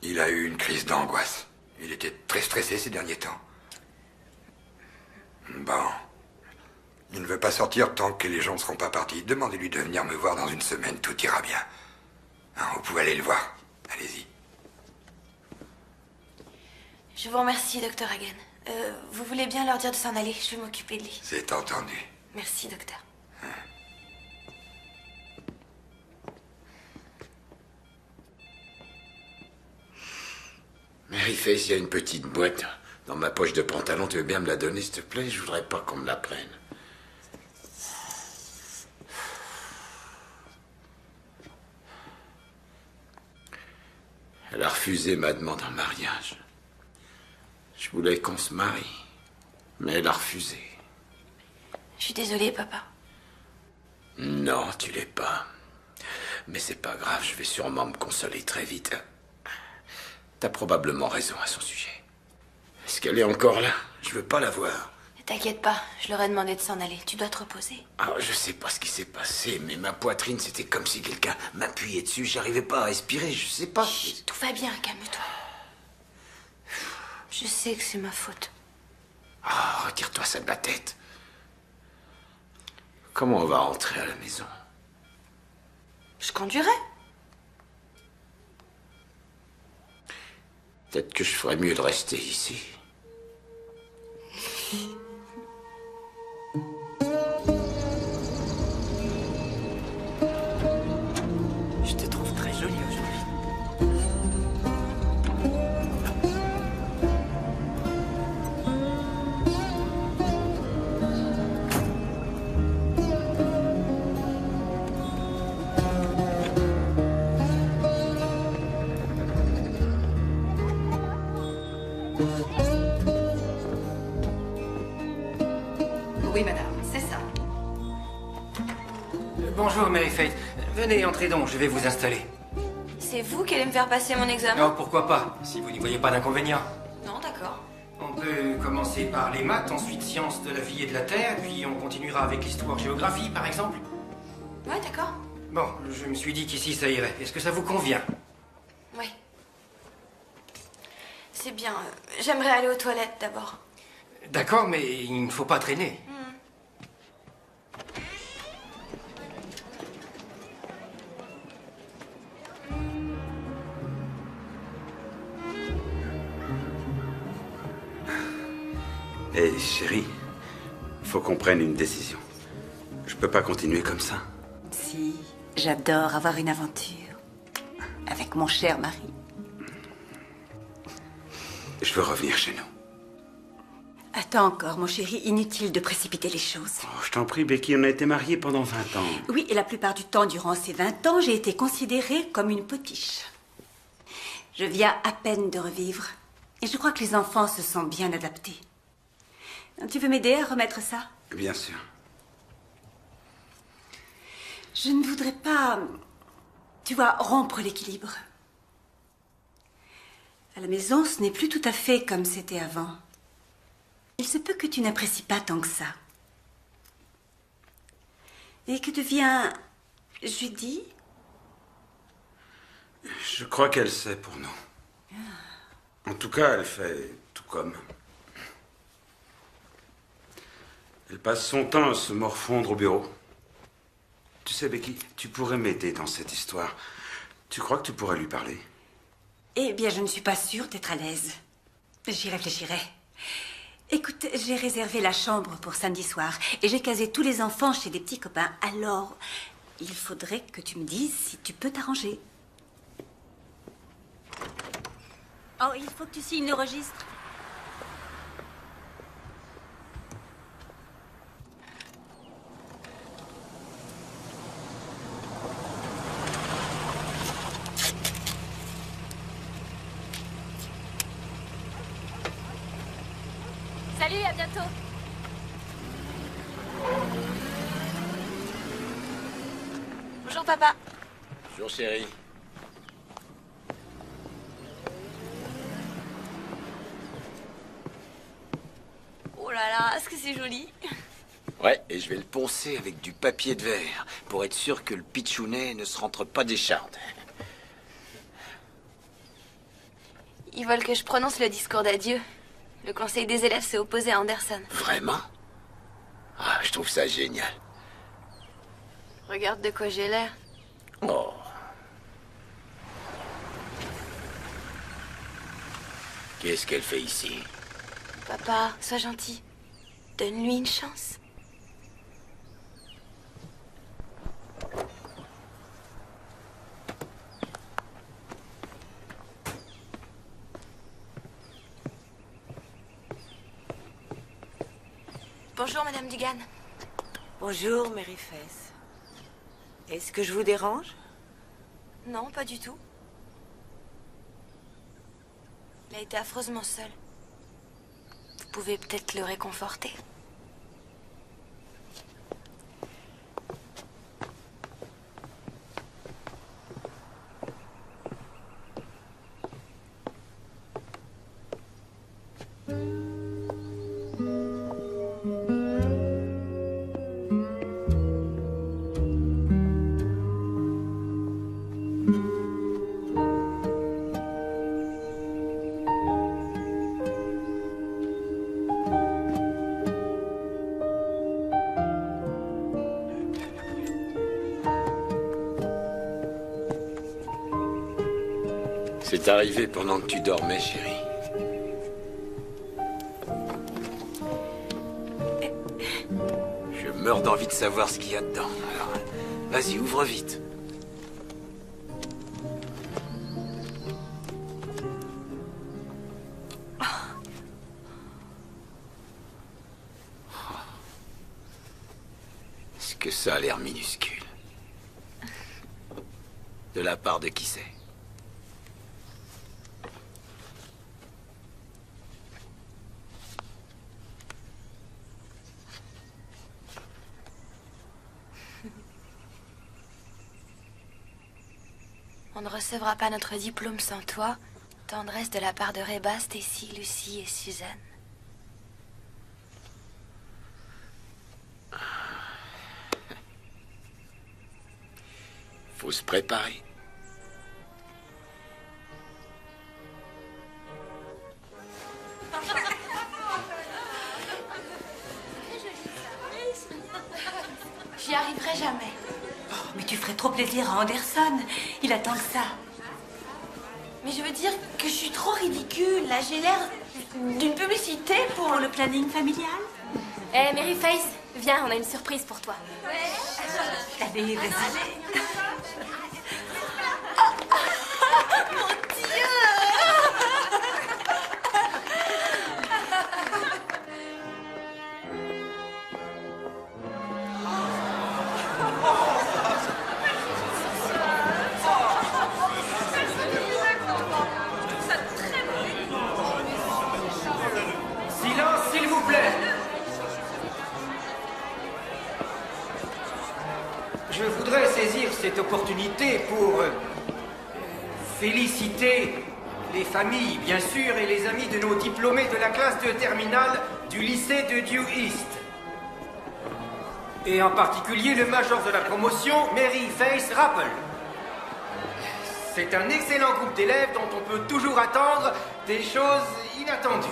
Il a eu une crise d'angoisse. Il était très stressé ces derniers temps. Bon. Il ne veut pas sortir tant que les gens ne seront pas partis. Demandez-lui de venir me voir dans une semaine, tout ira bien. Hein, vous pouvez aller le voir. Allez-y. Je vous remercie, docteur Hagen. Vous voulez bien leur dire de s'en aller? Je vais m'occuper de lui. C'est entendu. Merci, docteur. Mary Faith, il y a une petite boîte dans ma poche de pantalon. Tu veux bien me la donner, s'il te plaît? Je voudrais pas qu'on me la prenne. Elle a refusé ma demande en mariage. Je voulais qu'on se marie, mais elle a refusé. Je suis désolée, papa. Non, tu l'es pas. Mais c'est pas grave, je vais sûrement me consoler très vite. T'as probablement raison à son sujet. Est-ce qu'elle est encore là? Je veux pas la voir. T'inquiète pas, je leur ai demandé de s'en aller. Tu dois te reposer. Ah, je sais pas ce qui s'est passé, mais ma poitrine, c'était comme si quelqu'un m'appuyait dessus. J'arrivais pas à respirer, je sais pas. Chut, tout va bien, calme-toi. Je sais que c'est ma faute. Ah, retire-toi ça de la tête. Comment on va rentrer à la maison? Je conduirai. Peut-être que je ferais mieux de rester ici. Je te trouve très jolie aujourd'hui. Oui, madame, c'est ça. Bonjour, Mary Faith. Venez, entrez donc, je vais vous installer. C'est vous qui allez me faire passer mon examen? Non, pourquoi pas, si vous n'y voyez pas d'inconvénient. Non, d'accord. On peut commencer par les maths, ensuite sciences de la vie et de la terre, puis on continuera avec l'histoire-géographie, par exemple. Ouais, d'accord. Bon, je me suis dit qu'ici ça irait. Est-ce que ça vous convient? Oui. C'est bien. J'aimerais aller aux toilettes d'abord. D'accord, mais il ne faut pas traîner. Hé, chérie, faut qu'on prenne une décision. Je peux pas continuer comme ça. Si, j'adore avoir une aventure. Avec mon cher mari. Je veux revenir chez nous. Attends encore, mon chéri, inutile de précipiter les choses. Oh, je t'en prie, Becky, on a été mariés pendant 20 ans. Oui, et la plupart du temps, durant ces 20 ans, j'ai été considérée comme une potiche. Je viens à peine de revivre. Et je crois que les enfants se sont bien adaptés. Tu veux m'aider à remettre ça? Bien sûr. Je ne voudrais pas, tu vois, rompre l'équilibre. À la maison, ce n'est plus tout à fait comme c'était avant. Il se peut que tu n'apprécies pas tant que ça. Et que devient Judy? Je crois qu'elle sait pour nous. En tout cas, elle fait tout comme. Elle passe son temps à se morfondre au bureau. Tu sais, Becky, tu pourrais m'aider dans cette histoire. Tu crois que tu pourrais lui parler? Eh bien, je ne suis pas sûre d'être à l'aise. J'y réfléchirai. Écoute, j'ai réservé la chambre pour samedi soir et j'ai casé tous les enfants chez des petits copains. Alors, il faudrait que tu me dises si tu peux t'arranger. Oh, il faut que tu signes le registre. Salut, à bientôt. Bonjour, papa. Bonjour, chérie. Oh là là, est-ce que c'est joli? Ouais, et je vais le poncer avec du papier de verre pour être sûr que le pitchounet ne se rentre pas des chardes. Ils veulent que je prononce le discours d'adieu. Le conseil des élèves s'est opposé à Anderson. Vraiment? Ah, je trouve ça génial. Regarde de quoi j'ai l'air. Oh. Qu'est-ce qu'elle fait ici? Papa, sois gentil. Donne-lui une chance. Bonjour, Madame Dugan. Bonjour, Mary Faith. Est-ce que je vous dérange? Non, pas du tout. été affreusement seul. Vous pouvez peut-être le réconforter. C'est arrivé pendant que tu dormais, chérie. Je meurs d'envie de savoir ce qu'il y a dedans. Alors, vas-y, ouvre vite. Est-ce que ça a l'air minuscule? De la part de qui c'est? On ne recevra pas notre diplôme sans toi. Tendresse de la part de Reba, Stacy, Lucie et Suzanne. Faut se préparer. J'y arriverai jamais. Oh, mais tu ferais trop plaisir à Anderson. Il attend que ça. Mais je veux dire que je suis trop ridicule. Là, j'ai l'air d'une publicité pour le planning familial. Eh, Maryface, viens, on a une surprise pour toi. Allez, vas-y. Mon Dieu! Silence, s'il vous plaît. Je voudrais saisir cette opportunité pour féliciter les familles, bien sûr, et les amis de nos diplômés de la classe de terminale du lycée de Dew East. Et en particulier le major de la promotion, Maryface Rapple. C'est un excellent groupe d'élèves dont on peut toujours attendre des choses inattendues.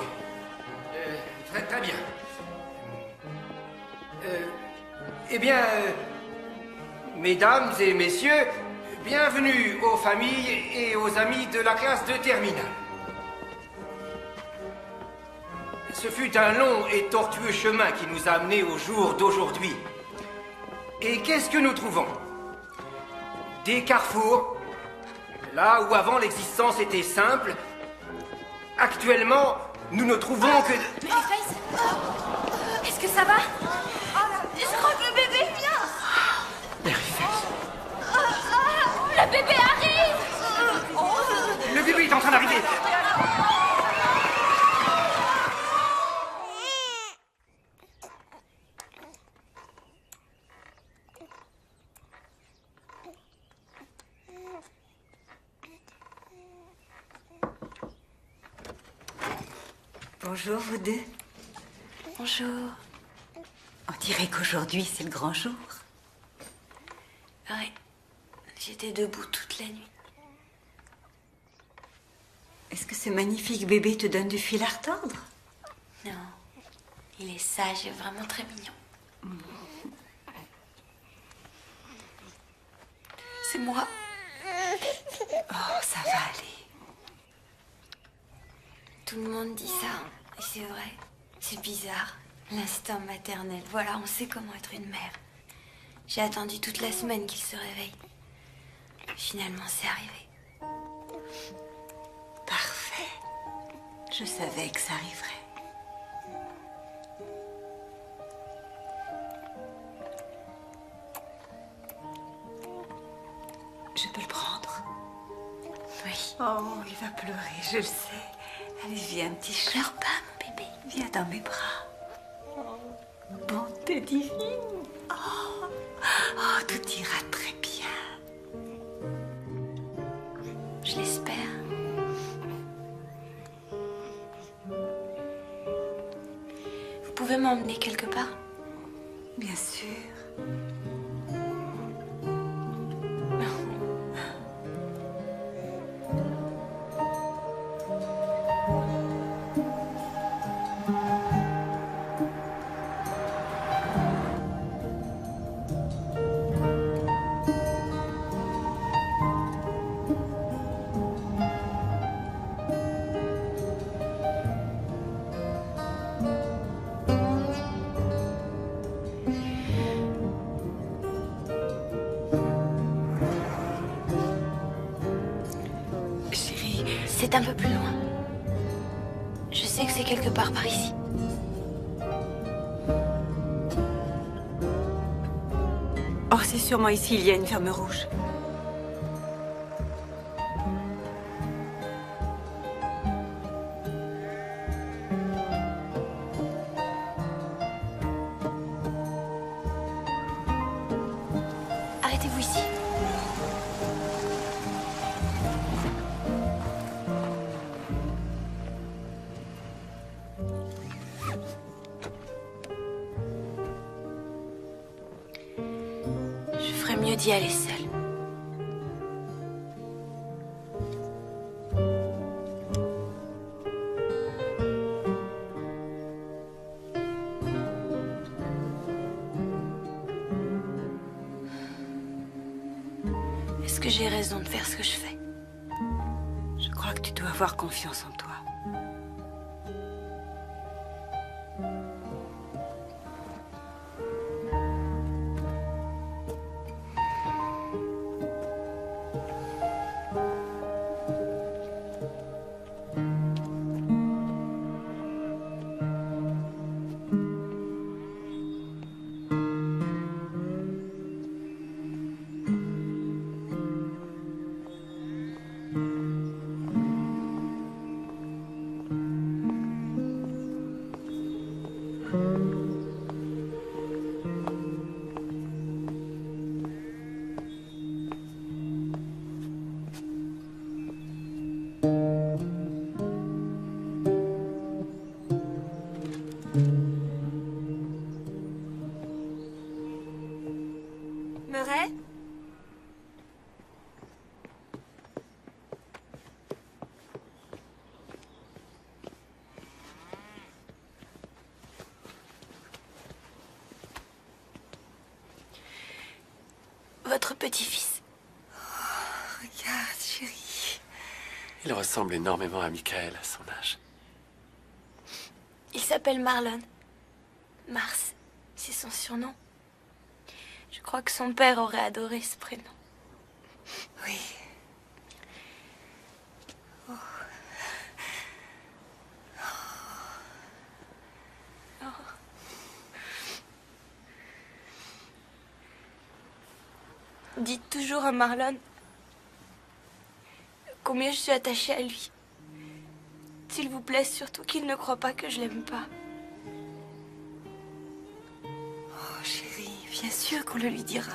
Très bien. Eh bien, mesdames et messieurs, bienvenue aux familles et aux amis de la classe de terminale. Ce fut un long et tortueux chemin qui nous a amenés au jour d'aujourd'hui. Et qu'est-ce que nous trouvons? Des carrefours, là où avant l'existence était simple. Actuellement, nous ne trouvons que... Maryface, est-ce que ça va? Je crois que le bébé vient. Maryface. Le bébé arrive. Le bébé est en train d'arriver. Bonjour, vous deux. Bonjour. On dirait qu'aujourd'hui, c'est le grand jour. Ouais. J'étais debout toute la nuit. Est-ce que ce magnifique bébé te donne du fil à retordre? Non. Il est sage et vraiment très mignon. C'est moi. Oh, ça va aller. Tout le monde dit ça. Et c'est vrai. C'est bizarre. L'instinct maternel. Voilà, on sait comment être une mère. J'ai attendu toute la semaine qu'il se réveille. Finalement, c'est arrivé. Parfait. Je savais que ça arriverait. Je peux le prendre? Oui. Oh, il va pleurer, je le sais. Allez, viens, petit chat. Pleure pas, mon bébé. Viens dans mes bras. Bonté divine. Oh, tout ira très bien. Je l'espère. Vous pouvez m'emmener quelque part? Bien sûr. C'est un peu plus loin. Je sais que c'est quelque part par ici. Oh, c'est sûrement ici, il y a une ferme rouge. Arrêtez-vous ici. Je ferais mieux d'y aller seule. Est-ce que j'ai raison de faire ce que je fais? Je crois que tu dois avoir confiance en toi. Murray? Votre petit-fils. Regarde, chérie. Il ressemble énormément à Michael à son âge. Il s'appelle Marlon. Mars, c'est son surnom. Je crois que son père aurait adoré ce prénom. Oui. Oh. Oh. Dites toujours à Marlon combien je suis attachée à lui. S'il vous plaît, surtout qu'il ne croit pas que je l'aime pas. Oh, chérie, bien sûr qu'on le lui dira.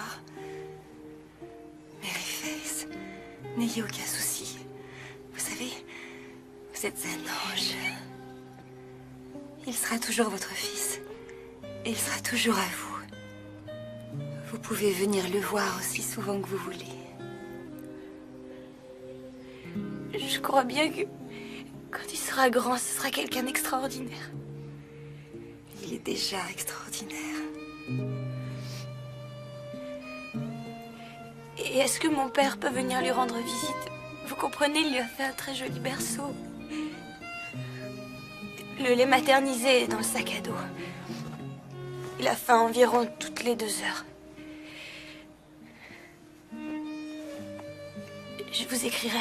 Maryface, n'ayez aucun souci. Vous savez, vous êtes un ange. Il sera toujours votre fils. Et il sera toujours à vous. Vous pouvez venir le voir aussi souvent que vous voulez. Je crois bien que quand il sera grand, ce sera quelqu'un d'extraordinaire. Il est déjà extraordinaire. Et est-ce que mon père peut venir lui rendre visite? Vous comprenez, il lui a fait un très joli berceau. Le lait maternisé est dans le sac à dos. Il a faim environ toutes les 2 heures. Je vous écrirai.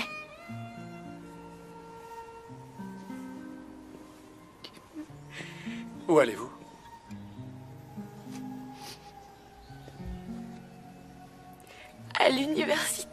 Où allez-vous? À l'université.